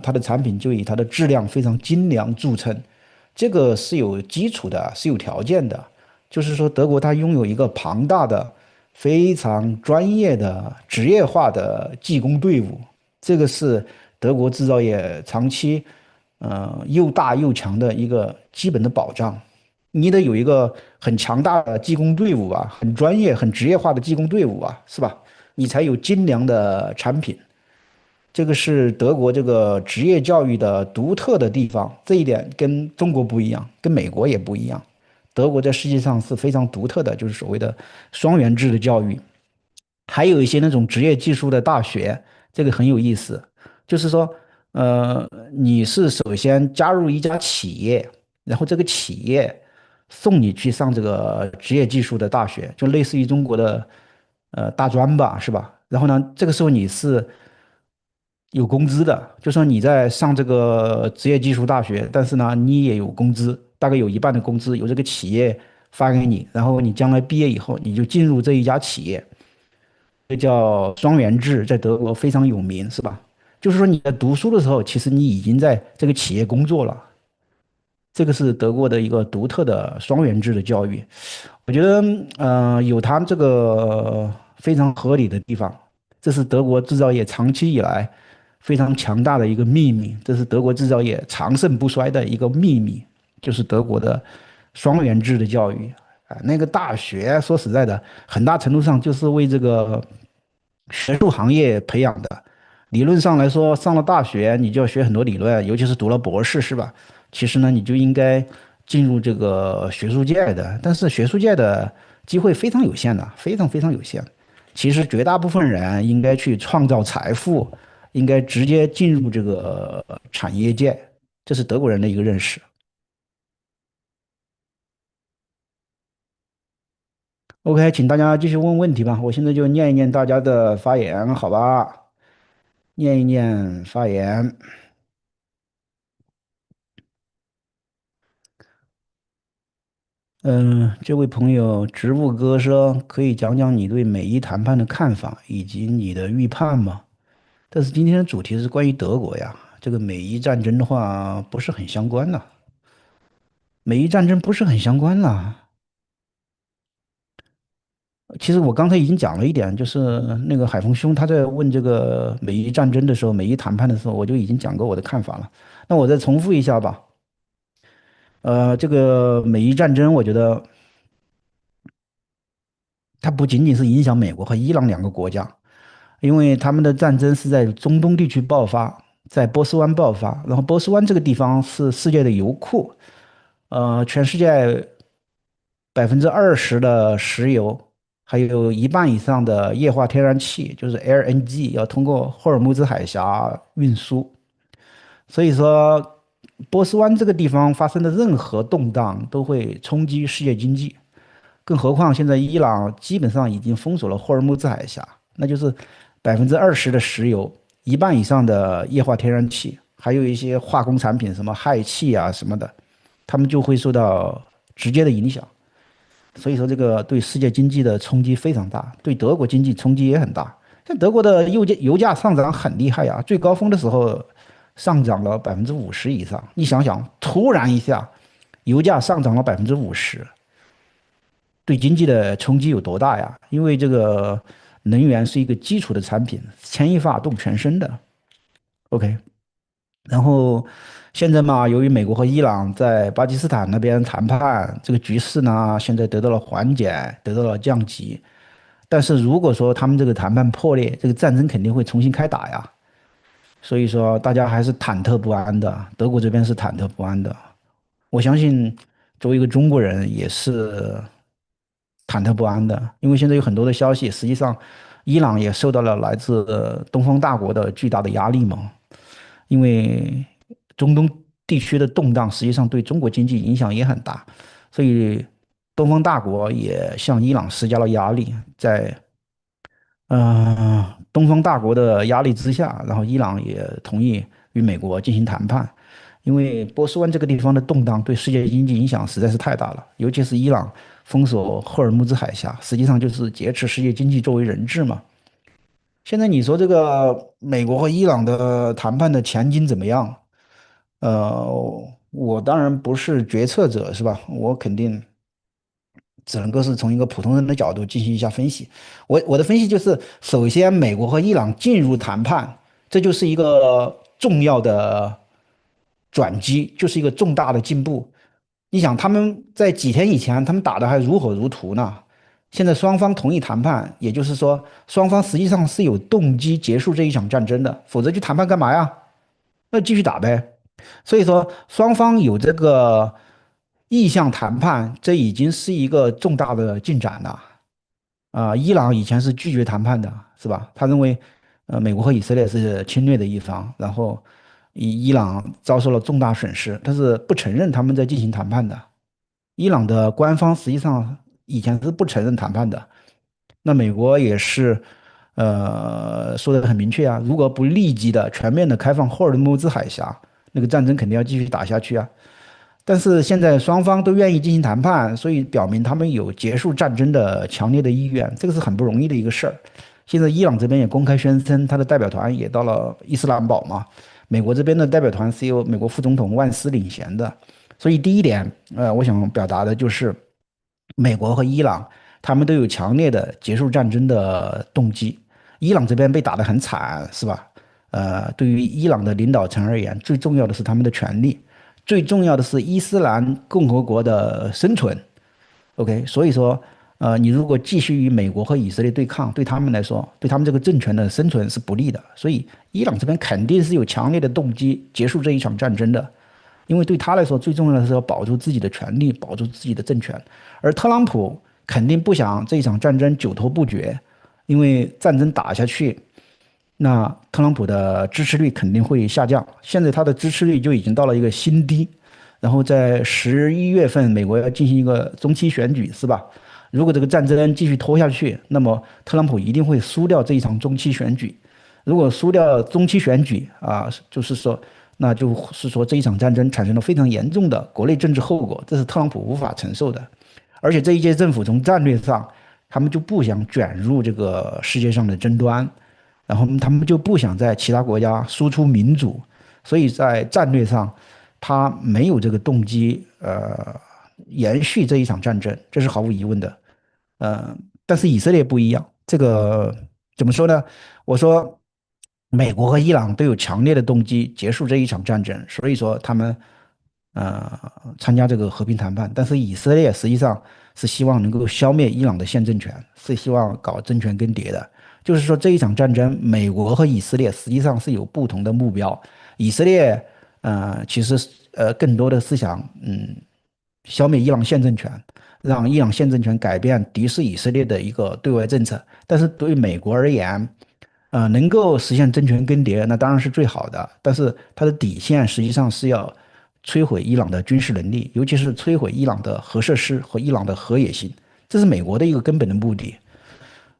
它的产品就以它的质量非常精良著称，这个是有基础的，是有条件的。就是说，德国它拥有一个庞大的、非常专业的、职业化的技工队伍，这个是德国制造业长期又大又强的一个基本的保障。你得有一个很强大的技工队伍啊，很专业、很职业化的技工队伍啊，是吧？你才有精良的产品。这个是德国这个职业教育的独特的地方，这一点跟中国不一样，跟美国也不一样。德国在世界上是非常独特的，就是所谓的双元制的教育。还有一些那种职业技术的大学，这个很有意思，就是说，你是首先加入一家企业，然后这个企业送你去上这个职业技术的大学，就类似于中国的大专吧，是吧？然后呢，这个时候你是有工资的，就说你在上这个职业技术大学，但是呢，你也有工资，大概有一半的工资由这个企业发给你，然后你将来毕业以后，你就进入这一家企业。这叫双元制，在德国非常有名，是吧？就是说你在读书的时候，其实你已经在这个企业工作了。这个是德国的一个独特的双元制的教育，我觉得，有它这个非常合理的地方。这是德国制造业长期以来非常强大的一个秘密，这是德国制造业长盛不衰的一个秘密，就是德国的双元制的教育。啊，那个大学说实在的，很大程度上就是为这个学术行业培养的。理论上来说，上了大学你就要学很多理论，尤其是读了博士，是吧？其实呢，你就应该进入这个学术界的，但是学术界的机会非常有限的，非常非常有限。其实绝大部分人应该去创造财富，应该直接进入这个产业界，这是德国人的一个认识。OK，请大家继续问问题吧，我现在就念一念大家的发言，好吧？念一念发言。这位朋友，植物歌声，可以讲讲你对美伊谈判的看法以及你的预判吗？但是今天的主题是关于德国呀，这个美伊战争的话不是很相关了，美伊战争不是很相关了。其实我刚才已经讲了一点，就是那个海峰兄他在问这个美伊战争的时候，美伊谈判的时候，我就已经讲过我的看法了。那我再重复一下吧。这个美伊战争，我觉得它不仅仅是影响美国和伊朗两个国家，因为他们的战争是在中东地区爆发，在波斯湾爆发，然后波斯湾这个地方是世界的油库，全世界20%的石油，还有一半以上的液化天然气，就是 LNG，要通过霍尔木兹海峡运输。所以说，波斯湾这个地方发生的任何动荡都会冲击世界经济。更何况现在伊朗基本上已经封锁了霍尔木兹海峡，那就是20%的石油，一半以上的液化天然气，还有一些化工产品，什么氦气啊什么的，他们就会受到直接的影响。所以说，这个对世界经济的冲击非常大，对德国经济冲击也很大。像德国的油价上涨很厉害啊，最高峰的时候上涨了50%以上。你想想，突然一下，油价上涨了50%，对经济的冲击有多大呀？因为这个能源是一个基础的产品，牵一发动全身的。OK，然后现在嘛，由于美国和伊朗在巴基斯坦那边谈判，这个局势呢现在得到了缓解，得到了降级。但是如果说他们这个谈判破裂，这个战争肯定会重新开打呀。所以说大家还是忐忑不安的，德国这边是忐忑不安的。我相信作为一个中国人也是忐忑不安的，因为现在有很多的消息，实际上伊朗也受到了来自东方大国的巨大的压力嘛。因为中东地区的动荡实际上对中国经济影响也很大，所以东方大国也向伊朗施加了压力，在东方大国的压力之下，然后伊朗也同意与美国进行谈判，因为波斯湾这个地方的动荡对世界经济影响实在是太大了，尤其是伊朗封锁霍尔木兹海峡，实际上就是劫持世界经济作为人质嘛。现在你说这个美国和伊朗的谈判的前景怎么样？呃，我当然不是决策者，是吧？我肯定只能够是从一个普通人的角度进行一下分析。我的分析就是，首先美国和伊朗进入谈判，这就是一个重要的转机，就是一个重大的进步。你想他们在几天以前，他们打的还如火如荼呢。现在双方同意谈判，也就是说，双方实际上是有动机结束这一场战争的，否则去谈判干嘛呀？那继续打呗。所以说，双方有这个意向谈判，这已经是一个重大的进展了。伊朗以前是拒绝谈判的，是吧？他认为，美国和以色列是侵略的一方，然后伊朗遭受了重大损失，但是不承认他们在进行谈判的。伊朗的官方实际上以前是不承认谈判的。那美国也是，说的很明确啊，如果不立即的全面的开放霍尔木兹海峡，那个战争肯定要继续打下去啊。但是现在双方都愿意进行谈判，所以表明他们有结束战争的强烈的意愿，这个是很不容易的一个事儿。现在伊朗这边也公开宣称，他的代表团也到了伊斯兰堡嘛。美国这边的代表团是由美国副总统万斯领衔的。所以第一点，我想表达的就是，美国和伊朗他们都有强烈的结束战争的动机。伊朗这边被打得很惨，是吧？对于伊朗的领导层而言，最重要的是他们的权利。最重要的是伊斯兰共和国的生存。OK，所以说，你如果继续与美国和以色列对抗，对他们来说，对他们这个政权的生存是不利的。所以，伊朗这边肯定是有强烈的动机结束这一场战争的，因为对他来说，最重要的是要保住自己的权利，保住自己的政权。而特朗普肯定不想这一场战争久拖不决，因为战争打下去，那特朗普的支持率肯定会下降。现在他的支持率就已经到了一个新低。然后在11月份，美国要进行一个中期选举，是吧？如果这个战争继续拖下去，那么特朗普一定会输掉这一场中期选举。如果输掉中期选举啊，就是说，那就是说这一场战争产生了非常严重的国内政治后果，这是特朗普无法承受的。而且这一届政府从战略上，他们就不想卷入这个世界上的争端，然后他们就不想在其他国家输出民主，所以在战略上，他没有这个动机，延续这一场战争，这是毫无疑问的。但是以色列不一样，这个怎么说呢？我说，美国和伊朗都有强烈的动机结束这一场战争，所以说他们参加这个和平谈判。但是以色列实际上是希望能够消灭伊朗的现政权，是希望搞政权更迭的。就是说这一场战争，美国和以色列实际上是有不同的目标。以色列其实更多的是想消灭伊朗现政权，让伊朗现政权改变敌视以色列的一个对外政策。但是对于美国而言，能够实现政权更迭，那当然是最好的。但是它的底线实际上是要摧毁伊朗的军事能力，尤其是摧毁伊朗的核设施和伊朗的核野心，这是美国的一个根本的目的。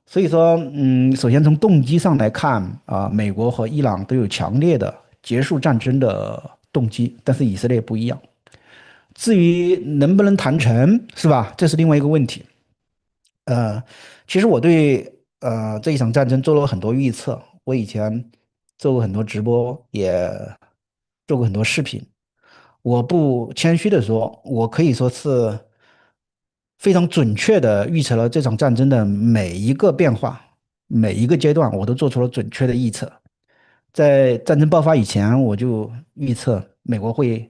所以说，首先从动机上来看美国和伊朗都有强烈的结束战争的动机，但是以色列不一样。至于能不能谈成，是吧？这是另外一个问题。其实我对这一场战争做了很多预测，我以前做过很多直播，也做过很多视频。我不谦虚的说，我可以说是非常准确的预测了这场战争的每一个变化，每一个阶段，我都做出了准确的预测。在战争爆发以前，我就预测美国会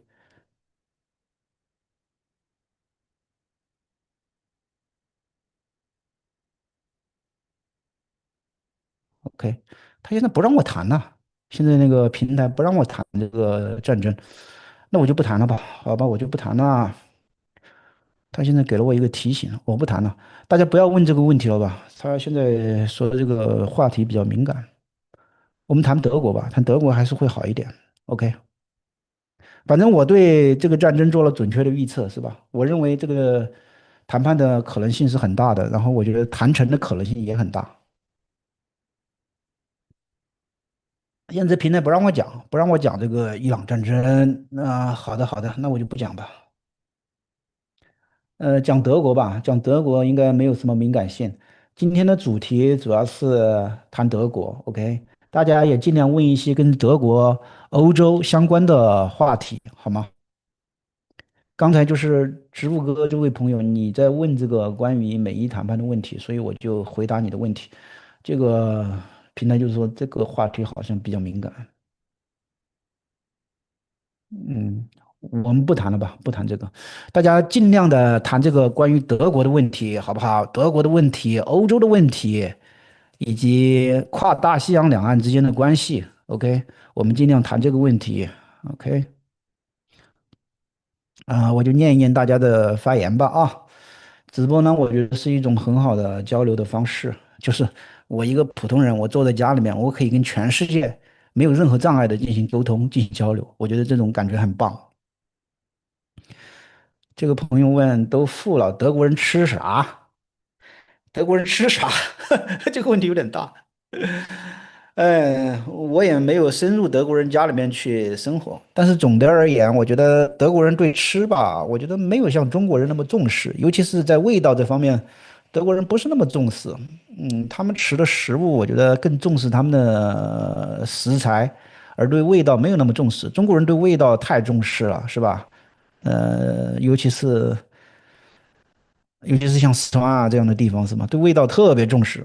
OK，他现在不让我谈了，现在那个平台不让我谈这个战争，那我就不谈了吧，好吧，我就不谈了。他现在给了我一个提醒，我不谈了，大家不要问这个问题了吧？他现在说的这个话题比较敏感，我们谈德国吧，谈德国还是会好一点。OK，反正我对这个战争做了准确的预测，是吧？我认为这个谈判的可能性是很大的，然后我觉得谈成的可能性也很大。现在平台不让我讲，不让我讲这个伊朗战争。那好的好的，那我就不讲吧。讲德国吧，讲德国应该没有什么敏感性。今天的主题主要是谈德国，OK？大家也尽量问一些跟德国、欧洲相关的话题，好吗？刚才就是植物哥这位朋友你在问这个关于美伊谈判的问题，所以我就回答你的问题。这个平台就是说这个话题好像比较敏感。嗯，我们不谈了吧，不谈这个，大家尽量的谈这个关于德国的问题，好不好？德国的问题、欧洲的问题，以及跨大西洋两岸之间的关系。OK，我们尽量谈这个问题。OK，我就念一念大家的发言吧啊。直播呢，我觉得是一种很好的交流的方式，就是我一个普通人，我坐在家里面，我可以跟全世界没有任何障碍的进行沟通、进行交流，我觉得这种感觉很棒。这个朋友问，都富了，德国人吃啥？德国人吃啥？这个问题有点大。我也没有深入德国人家里面去生活，但是总的而言，我觉得德国人对吃吧，我觉得没有像中国人那么重视，尤其是在味道这方面，德国人不是那么重视。他们吃的食物，我觉得更重视他们的食材，而对味道没有那么重视。中国人对味道太重视了，是吧？尤其是像四川啊这样的地方，是吗？对味道特别重视，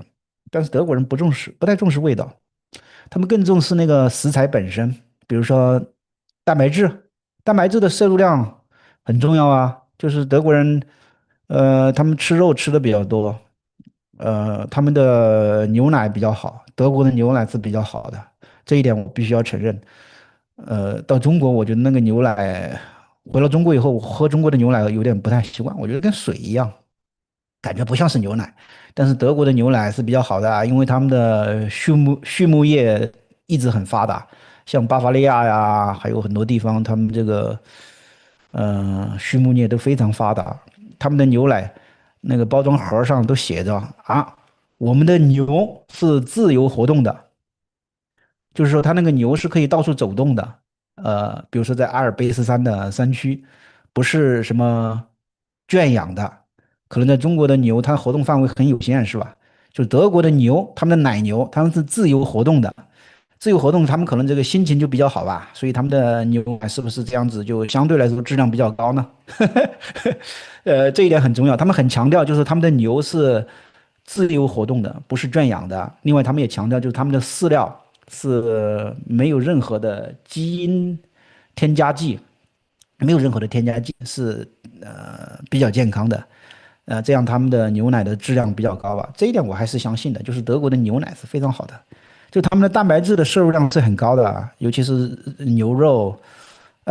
但是德国人不重视，不太重视味道，他们更重视那个食材本身，比如说蛋白质，蛋白质的摄入量很重要啊。就是德国人，他们吃肉吃的比较多，他们的牛奶比较好，德国的牛奶是比较好的，这一点我必须要承认。到中国，我觉得那个牛奶，回了中国以后，我喝中国的牛奶有点不太习惯，我觉得跟水一样。感觉不像是牛奶，但是德国的牛奶是比较好的啊，因为他们的畜牧业一直很发达，像巴伐利亚呀，还有很多地方，他们这个畜牧业都非常发达，他们的牛奶那个包装盒上都写着啊，我们的牛是自由活动的，就是说它那个牛是可以到处走动的，比如说在阿尔卑斯山的山区，不是什么圈养的，可能在中国的牛它活动范围很有限，是吧？就德国的牛，他们的奶牛，他们是自由活动的，自由活动，他们可能这个心情就比较好吧，所以他们的牛奶是不是这样子，就相对来说质量比较高呢？这一点很重要，他们很强调就是他们的牛是自由活动的，不是圈养的。另外，他们也强调就是他们的饲料是没有任何的基因添加剂，没有任何的添加剂，是比较健康的。这样他们的牛奶的质量比较高吧，这一点我还是相信的，就是德国的牛奶是非常好的。就他们的蛋白质的摄入量是很高的啊，尤其是牛肉，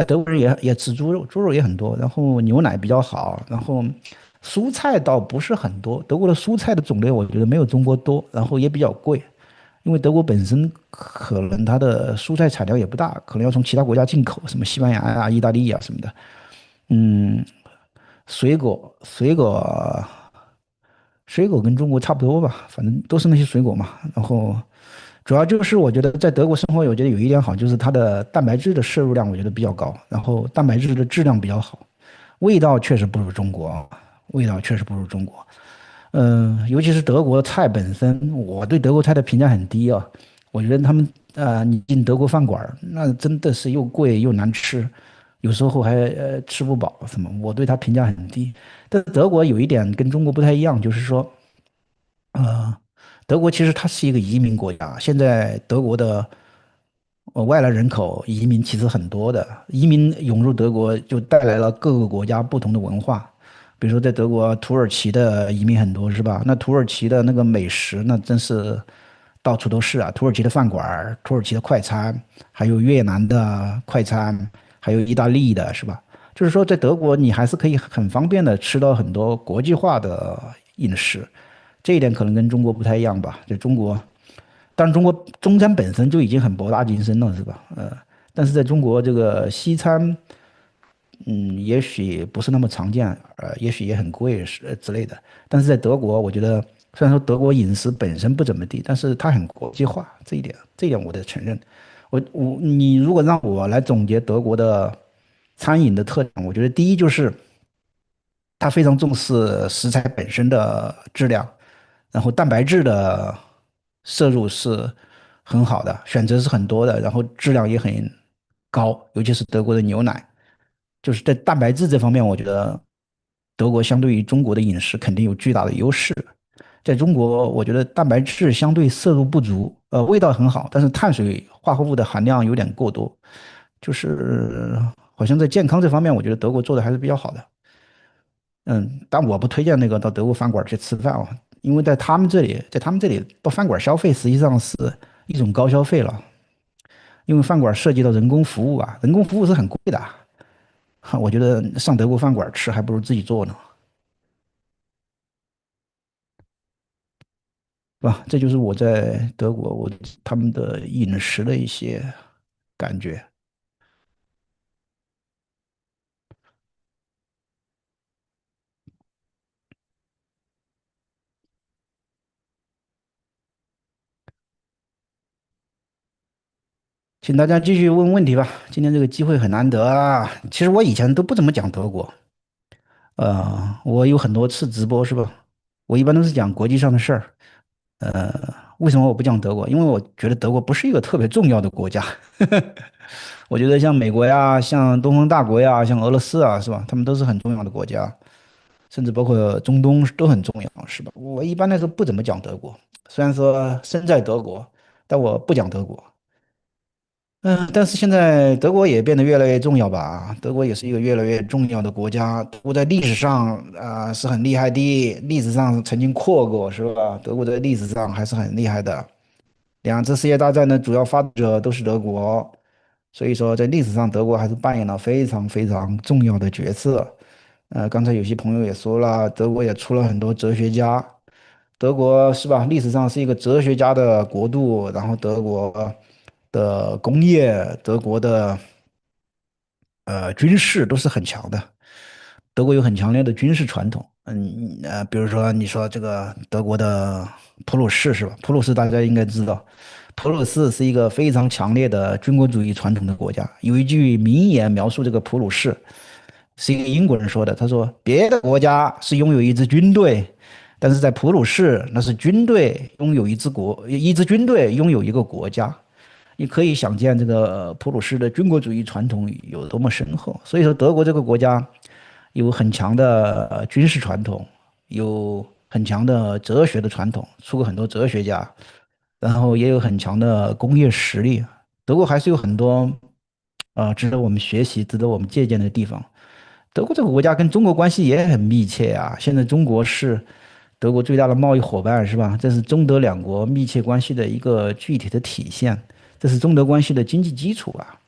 德国人也吃猪肉，猪肉也很多，然后牛奶比较好，然后蔬菜倒不是很多，德国的蔬菜的种类我觉得没有中国多，然后也比较贵，因为德国本身可能它的蔬菜产量也不大，可能要从其他国家进口，什么西班牙啊、意大利啊什么的。嗯，水果跟中国差不多吧，反正都是那些水果嘛。然后主要就是我觉得在德国生活，我觉得有一点好，就是它的蛋白质的摄入量我觉得比较高，然后蛋白质的质量比较好，味道确实不如中国啊，味道确实不如中国。尤其是德国菜本身，我对德国菜的评价很低啊。我觉得他们你进德国饭馆儿那真的是又贵又难吃，有时候还吃不饱什么。我对他评价很低。但德国有一点跟中国不太一样，就是说，呃，德国其实它是一个移民国家，现在德国的外来人口移民其实很多的，移民涌入德国就带来了各个国家不同的文化。比如说在德国，土耳其的移民很多是吧？那土耳其的那个美食，那真是到处都是啊！土耳其的饭馆儿土耳其的快餐，还有越南的快餐，还有意大利的是吧？就是说，在德国你还是可以很方便的吃到很多国际化的饮食，这一点可能跟中国不太一样吧？在中国，当然中国中餐本身就已经很博大精深了，是吧？但是在中国这个西餐。也许不是那么常见，也许也很贵之类的。但是在德国，我觉得虽然说德国饮食本身不怎么地，但是它很国际化，这一点我得承认。你如果让我来总结德国的餐饮的特点，我觉得第一就是它非常重视食材本身的质量，然后蛋白质的摄入是很好的，选择是很多的，然后质量也很高，尤其是德国的牛奶。就是在蛋白质这方面，我觉得德国相对于中国的饮食肯定有巨大的优势。在中国，我觉得蛋白质相对摄入不足，味道很好，但是碳水化合物的含量有点过多，就是好像在健康这方面，我觉得德国做的还是比较好的。但我不推荐那个到德国饭馆去吃饭啊，因为在他们这里到饭馆消费实际上是一种高消费了，因为饭馆涉及到人工服务啊，人工服务是很贵的啊。我觉得上德国饭馆吃还不如自己做呢，是吧？这就是我在德国他们的饮食的一些感觉。请大家继续问问题吧，今天这个机会很难得啊。其实我以前都不怎么讲德国，我有很多次直播是吧？我一般都是讲国际上的事儿。为什么我不讲德国？因为我觉得德国不是一个特别重要的国家。我觉得像美国呀、像东方大国呀、像俄罗斯啊，是吧？他们都是很重要的国家，甚至包括中东都很重要，是吧？我一般来说不怎么讲德国，虽然说身在德国，但我不讲德国。但是现在德国也变得越来越重要吧？德国也是一个越来越重要的国家。德国在历史上是很厉害的，历史上曾经扩过，是吧？德国在历史上还是很厉害的。两次世界大战的主要发动者都是德国，所以说在历史上德国还是扮演了非常非常重要的角色。刚才有些朋友也说了，德国也出了很多哲学家。德国是吧？历史上是一个哲学家的国度，然后德国的工业、德国的军事都是很强的。德国有很强烈的军事传统。比如说你说这个德国的普鲁士是吧？普鲁士大家应该知道，普鲁士是一个非常强烈的军国主义传统的国家。有一句名言描述这个普鲁士，是一个英国人说的，他说别的国家是拥有一支军队，但是在普鲁士那是军队拥有一支军队拥有一个国家。你可以想见这个普鲁士的军国主义传统有多么深厚。所以说，德国这个国家有很强的军事传统，有很强的哲学的传统，出过很多哲学家，然后也有很强的工业实力。德国还是有很多值得我们学习、值得我们借鉴的地方。德国这个国家跟中国关系也很密切啊，现在中国是德国最大的贸易伙伴，是吧？这是中德两国密切关系的一个具体的体现，这是中德关系的经济基础啊。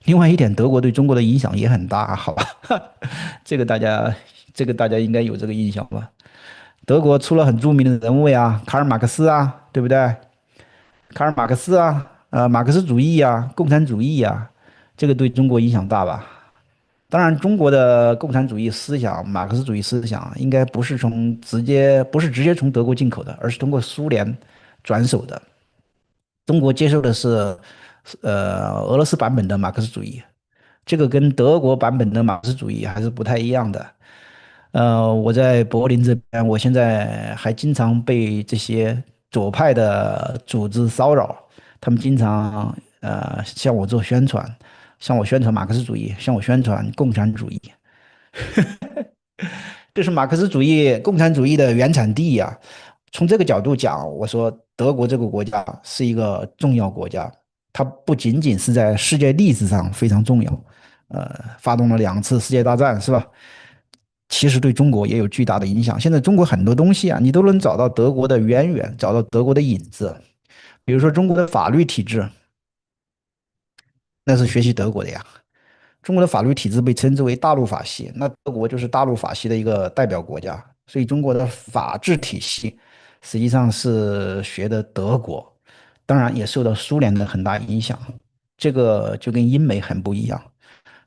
另外一点，德国对中国的影响也很大，好吧？这个大家，这个大家应该有这个印象吧？德国出了很著名的人物呀，卡尔马克思啊，对不对？卡尔马克思啊，马克思主义呀，共产主义呀，这个对中国影响大吧？当然，中国的共产主义思想、马克思主义思想应该不是直接从德国进口的，而是通过苏联转手的。中国接受的是俄罗斯版本的马克思主义，这个跟德国版本的马克思主义还是不太一样的。我在柏林这边，我现在还经常被这些左派的组织骚扰，他们经常向我做宣传，向我宣传马克思主义，向我宣传共产主义。这是马克思主义、共产主义的原产地呀。从这个角度讲，我说德国这个国家是一个重要国家，它不仅仅是在世界历史上非常重要，发动了2次世界大战，是吧？其实对中国也有巨大的影响。现在中国很多东西啊，你都能找到德国的渊源，找到德国的影子。比如说中国的法律体制，那是学习德国的呀。中国的法律体制被称之为大陆法系，那德国就是大陆法系的一个代表国家，所以中国的法治体系实际上是学的德国，当然也受到苏联的很大影响。这个就跟英美很不一样，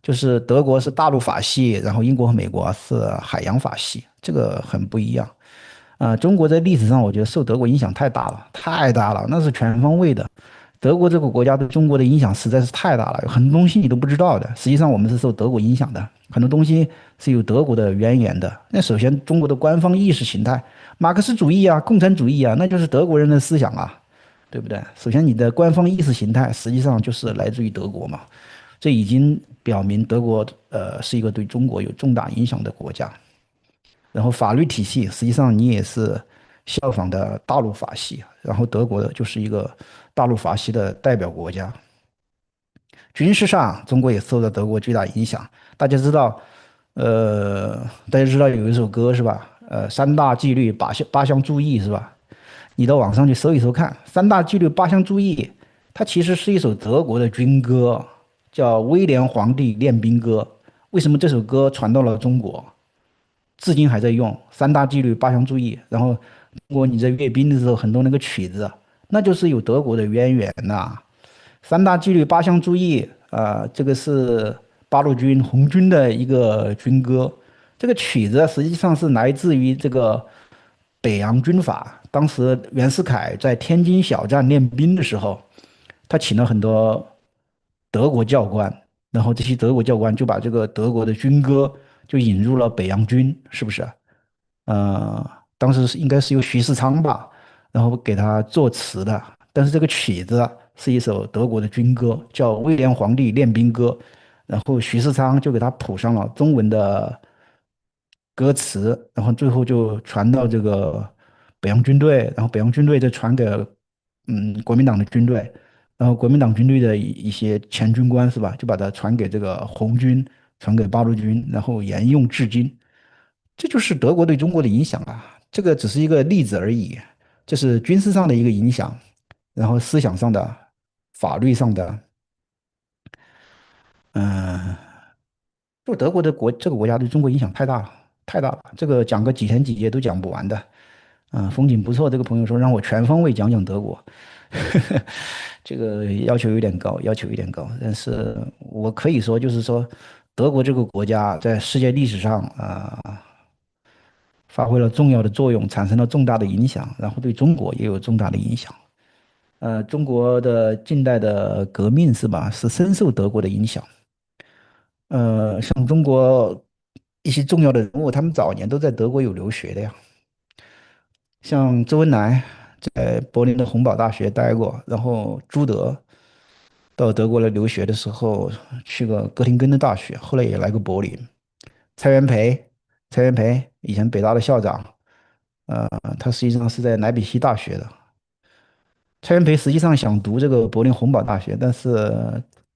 就是德国是大陆法系，然后英国和美国是海洋法系，这个很不一样。中国在历史上我觉得受德国影响太大了，太大了，那是全方位的。德国这个国家对中国的影响实在是太大了，有很多东西你都不知道的。实际上我们是受德国影响的，很多东西是有德国的渊源的。那首先，中国的官方意识形态，马克思主义啊、共产主义啊，那就是德国人的思想啊，对不对？首先，你的官方意识形态实际上就是来自于德国嘛，这已经表明德国是一个对中国有重大影响的国家。然后法律体系实际上你也是效仿的大陆法系，然后德国的就是一个大陆法系的代表国家。军事上，中国也受到德国巨大影响。大家知道，大家知道有一首歌是吧？三大纪律八项注意是吧？你到网上去搜一搜看，三大纪律八项注意，它其实是一首德国的军歌，叫《威廉皇帝练兵歌》。为什么这首歌传到了中国，至今还在用？三大纪律八项注意，然后中国你在阅兵的时候，很多那个曲子，那就是有德国的渊源呐、三大纪律八项注意这个是八路军红军的一个军歌。这个曲子实际上是来自于这个北洋军阀。当时袁世凯在天津小站练兵的时候，他请了很多德国教官，然后这些德国教官就把这个德国的军歌就引入了北洋军，是不是？当时应该是由徐世昌吧，然后给他作词的。但是这个曲子是一首德国的军歌，叫《威廉皇帝练兵歌》，然后徐世昌就给他谱上了中文的歌词，然后最后就传到这个北洋军队，然后北洋军队再传给国民党的军队，然后国民党军队的一些前军官是吧，就把它传给这个红军，传给八路军，然后沿用至今。这就是德国对中国的影响啊，这个只是一个例子而已，这是军事上的一个影响，然后思想上的、法律上的，嗯、就德国的这个国家对中国影响太大了，太大了，这个讲个几天几夜都讲不完的。风景不错，这个朋友说让我全方位讲讲德国，这个要求有点高，要求有点高。但是我可以说，就是说，德国这个国家在世界历史上发挥了重要的作用，产生了重大的影响，然后对中国也有重大的影响。中国的近代的革命是吧，是深受德国的影响。像中国一些重要的人物，他们早年都在德国有留学的呀。像周恩来在柏林的洪堡大学待过，然后朱德到德国来留学的时候，去过哥廷根的大学，后来也来过柏林。蔡元培，蔡元培以前北大的校长，他实际上是在莱比锡大学的。蔡元培实际上想读这个柏林洪堡大学，但是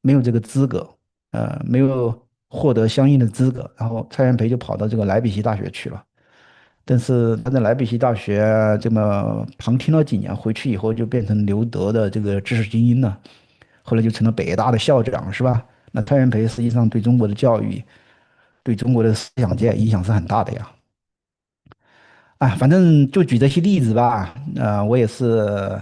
没有这个资格，没有获得相应的资格，然后蔡元培就跑到这个莱比锡大学去了。但是他在莱比锡大学这么旁听了几年，回去以后就变成留德的这个知识精英了，后来就成了北大的校长，是吧？那蔡元培实际上对中国的教育、对中国的思想界影响是很大的呀。反正就举这些例子吧，我也是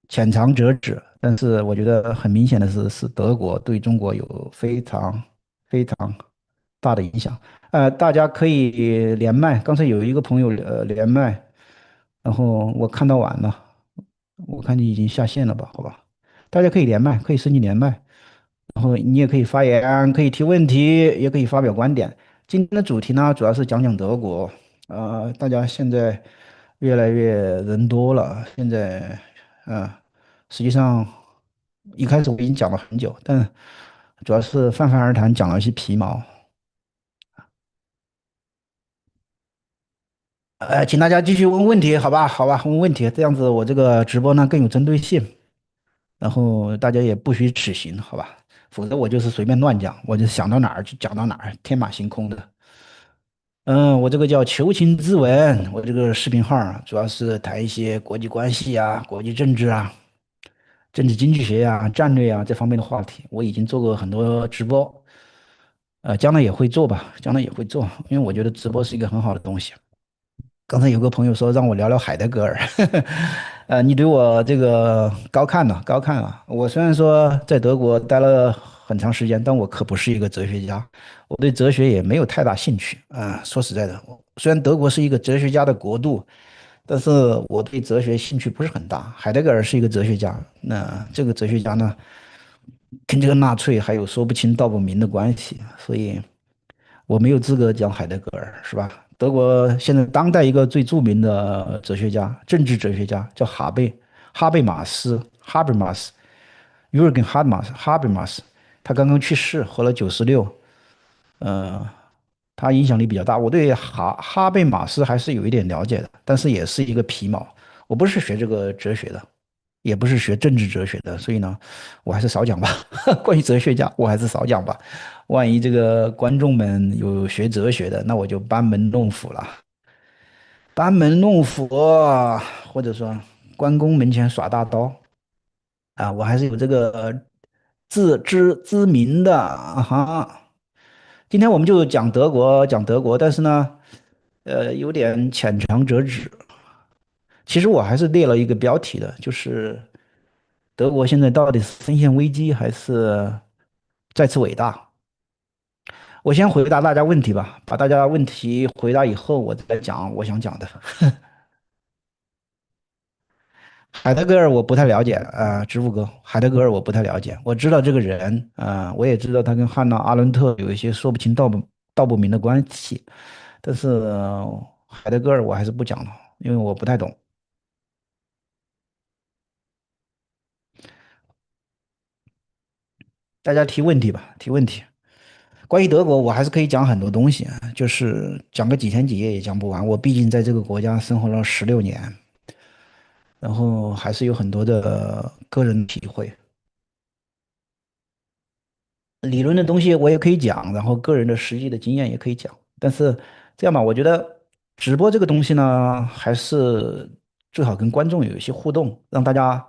浅尝辄止，但是我觉得很明显的是德国对中国有非常非常大的影响。大家可以连麦，刚才有一个朋友连麦，然后我看到晚了，我看你已经下线了吧？好吧，大家可以连麦，可以申请连麦，然后你也可以发言，可以提问题，也可以发表观点。今天的主题呢，主要是讲讲德国。大家现在越来越人多了，现在实际上一开始我已经讲了很久，但主要是泛泛而谈，讲了一些皮毛。请大家继续问问题，好吧？好吧，问问题，这样子我这个直播呢更有针对性，然后大家也不许齿形，好吧？否则我就是随便乱讲，我就想到哪儿就讲到哪儿，天马行空的。我这个叫求情之文，我这个视频号主要是谈一些国际关系啊、国际政治啊、政治经济学呀、战略啊这方面的话题。我已经做过很多直播，将来也会做吧，将来也会做，因为我觉得直播是一个很好的东西。刚才有个朋友说让我聊聊海德格尔，你对我这个高看了，高看了。我虽然说在德国待了很长时间，但我可不是一个哲学家，我对哲学也没有太大兴趣说实在的，虽然德国是一个哲学家的国度，但是我对哲学兴趣不是很大。海德格尔是一个哲学家，那这个哲学家呢，跟这个纳粹还有说不清道不明的关系，所以我没有资格讲海德格尔，是吧？德国现在当代一个最著名的哲学家，政治哲学家叫哈贝马斯 （Habermas）。Jürgen Habermas，他刚刚去世，活了96。他影响力比较大。我对哈贝马斯还是有一点了解的，但是也是一个皮毛。我不是学这个哲学的，也不是学政治哲学的，所以呢，我还是少讲吧。关于哲学家，我还是少讲吧。万一这个观众们有学哲学的，那我就班门弄斧了。班门弄斧，或者说关公门前耍大刀啊，我还是有这个自知之明的啊哈。今天我们就讲德国，讲德国，但是呢，有点浅尝辄止。其实我还是列了一个标题的，就是德国现在到底是深陷危机还是再次伟大？我先回答大家问题吧，把大家问题回答以后，我再讲我想讲的。海德格尔我不太了解植物哥，海德格尔我不太了解，我知道这个人我也知道他跟汉娜·阿伦特有一些说不清道不明的关系，但是海德格尔我还是不讲了，因为我不太懂。大家提问题吧，提问题。关于德国，我还是可以讲很多东西啊，就是讲个几天几夜也讲不完。我毕竟在这个国家生活了16年，然后还是有很多的个人体会。理论的东西我也可以讲，然后个人的实际的经验也可以讲。但是这样吧，我觉得直播这个东西呢，还是最好跟观众有一些互动，让大家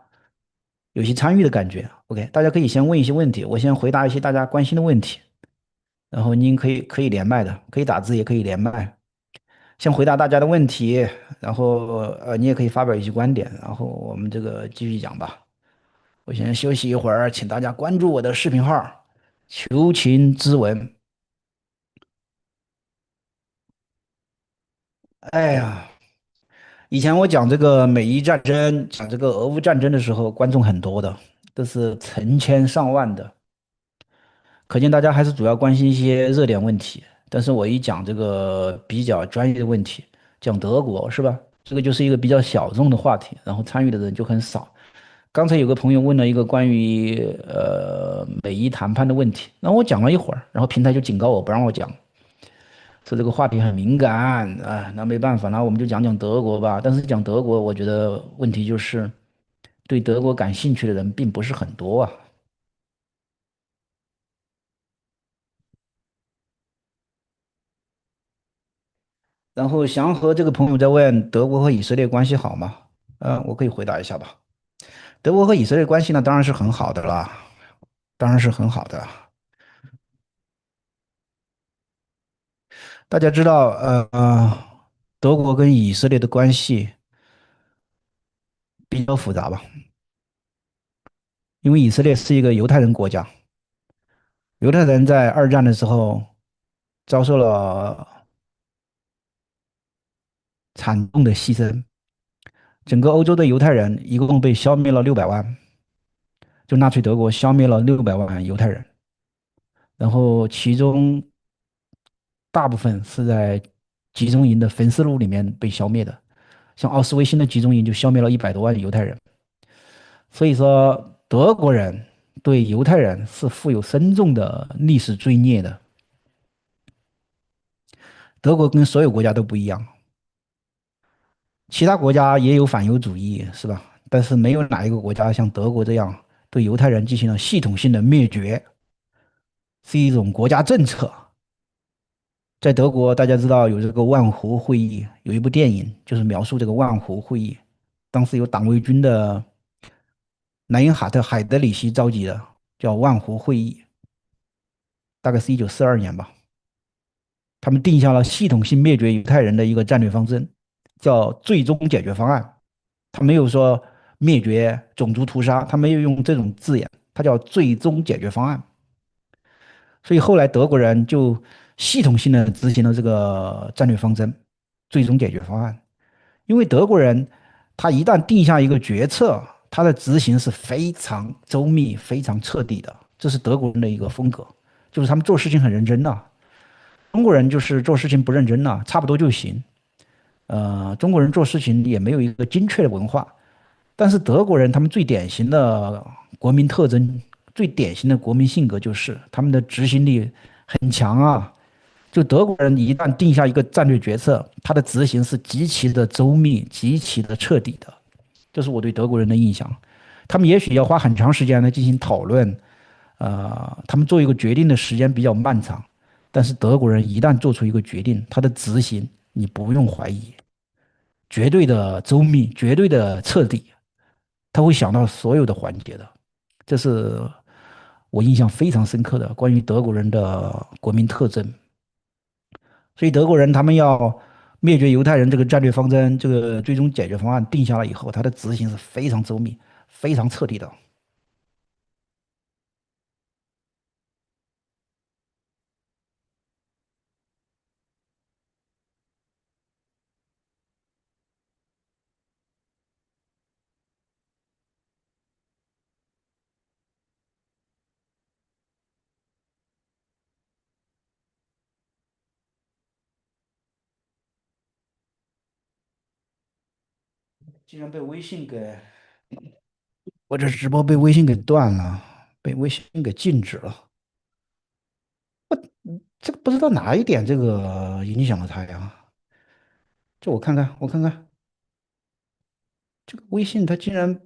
有一些参与的感觉。OK，大家可以先问一些问题，我先回答一些大家关心的问题，然后您可以连麦的，可以打字也可以连麦。先回答大家的问题，然后你也可以发表一些观点，然后我们这个继续讲吧。我先休息一会儿，请大家关注我的视频号“求情之文”。哎呀，以前我讲这个美伊战争，讲这个俄乌战争的时候，观众很多的，都是成千上万的，可见大家还是主要关心一些热点问题。但是我一讲这个比较专业的问题，讲德国是吧？这个就是一个比较小众的话题，然后参与的人就很少。刚才有个朋友问了一个关于美伊谈判的问题，然后我讲了一会儿，然后平台就警告我不让我讲，说这个话题很敏感啊，那没办法，那我们就讲讲德国吧。但是讲德国，我觉得问题就是对德国感兴趣的人并不是很多啊。然后祥和这个朋友在问德国和以色列关系好吗？我可以回答一下吧。德国和以色列关系呢，当然是很好的啦，当然是很好的。大家知道，德国跟以色列的关系比较复杂吧？因为以色列是一个犹太人国家，犹太人在二战的时候遭受了惨重的牺牲，整个欧洲的犹太人一共被消灭了600万，就纳粹德国消灭了600万犹太人，然后其中大部分是在集中营的焚尸炉里面被消灭的，像奥斯维辛的集中营就消灭了100多万犹太人。所以说，德国人对犹太人是负有深重的历史罪孽的。德国跟所有国家都不一样，其他国家也有反犹主义，是吧？但是没有哪一个国家像德国这样对犹太人进行了系统性的灭绝，是一种国家政策。在德国，大家知道有这个万湖会议，有一部电影就是描述这个万湖会议。当时有党卫军的莱因哈特·海德里希召集的，叫万湖会议，大概是1942年吧。他们定下了系统性灭绝犹太人的一个战略方针，叫最终解决方案。他没有说灭绝种族屠杀，他没有用这种字眼，他叫最终解决方案。所以后来德国人就系统性的执行了这个战略方针，最终解决方案。因为德国人他一旦定下一个决策，他的执行是非常周密、非常彻底的，这是德国人的一个风格，就是他们做事情很认真的。中国人就是做事情不认真的，差不多就行。中国人做事情也没有一个精确的文化，但是德国人他们最典型的国民特征、最典型的国民性格就是他们的执行力很强啊。就德国人一旦定下一个战略决策，他的执行是极其的周密、极其的彻底的，这是我对德国人的印象。他们也许要花很长时间来进行讨论，他们做一个决定的时间比较漫长，但是德国人一旦做出一个决定，他的执行你不用怀疑，绝对的周密，绝对的彻底，他会想到所有的环节的，这是我印象非常深刻的关于德国人的国民特征。所以德国人他们要灭绝犹太人这个战略方针，这个最终解决方案定下来以后，他的执行是非常周密、非常彻底的。竟然被微信给，我这直播被微信给断了，被微信给禁止了。这个不知道哪一点这个影响了他呀？这我看看，我看看，这个微信它竟然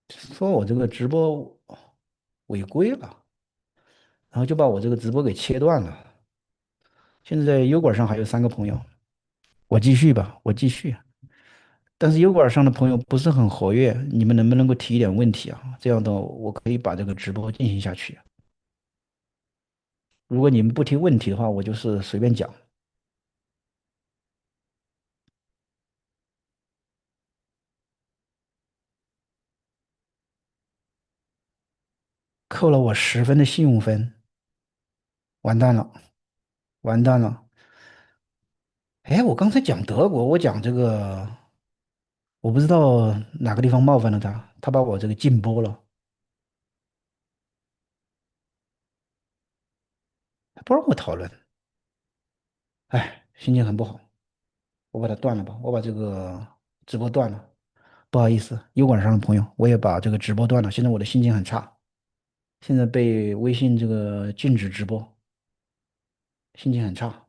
说我这个直播违规了，然后就把我这个直播给切断了。现在在油管上还有3个朋友，我继续吧，我继续。但是油管上的朋友不是很活跃，你们能不能够提一点问题啊？这样的我可以把这个直播进行下去。如果你们不提问题的话，我就是随便讲，扣了我10分的信用分，完蛋了，完蛋了。哎，我刚才讲德国，我讲这个，我不知道哪个地方冒犯了他，他把我这个禁播了，他不让我讨论，哎，心情很不好，我把它断了吧，我把这个直播断了，不好意思，油管上的朋友，我也把这个直播断了，现在我的心情很差，现在被微信这个禁止直播，心情很差。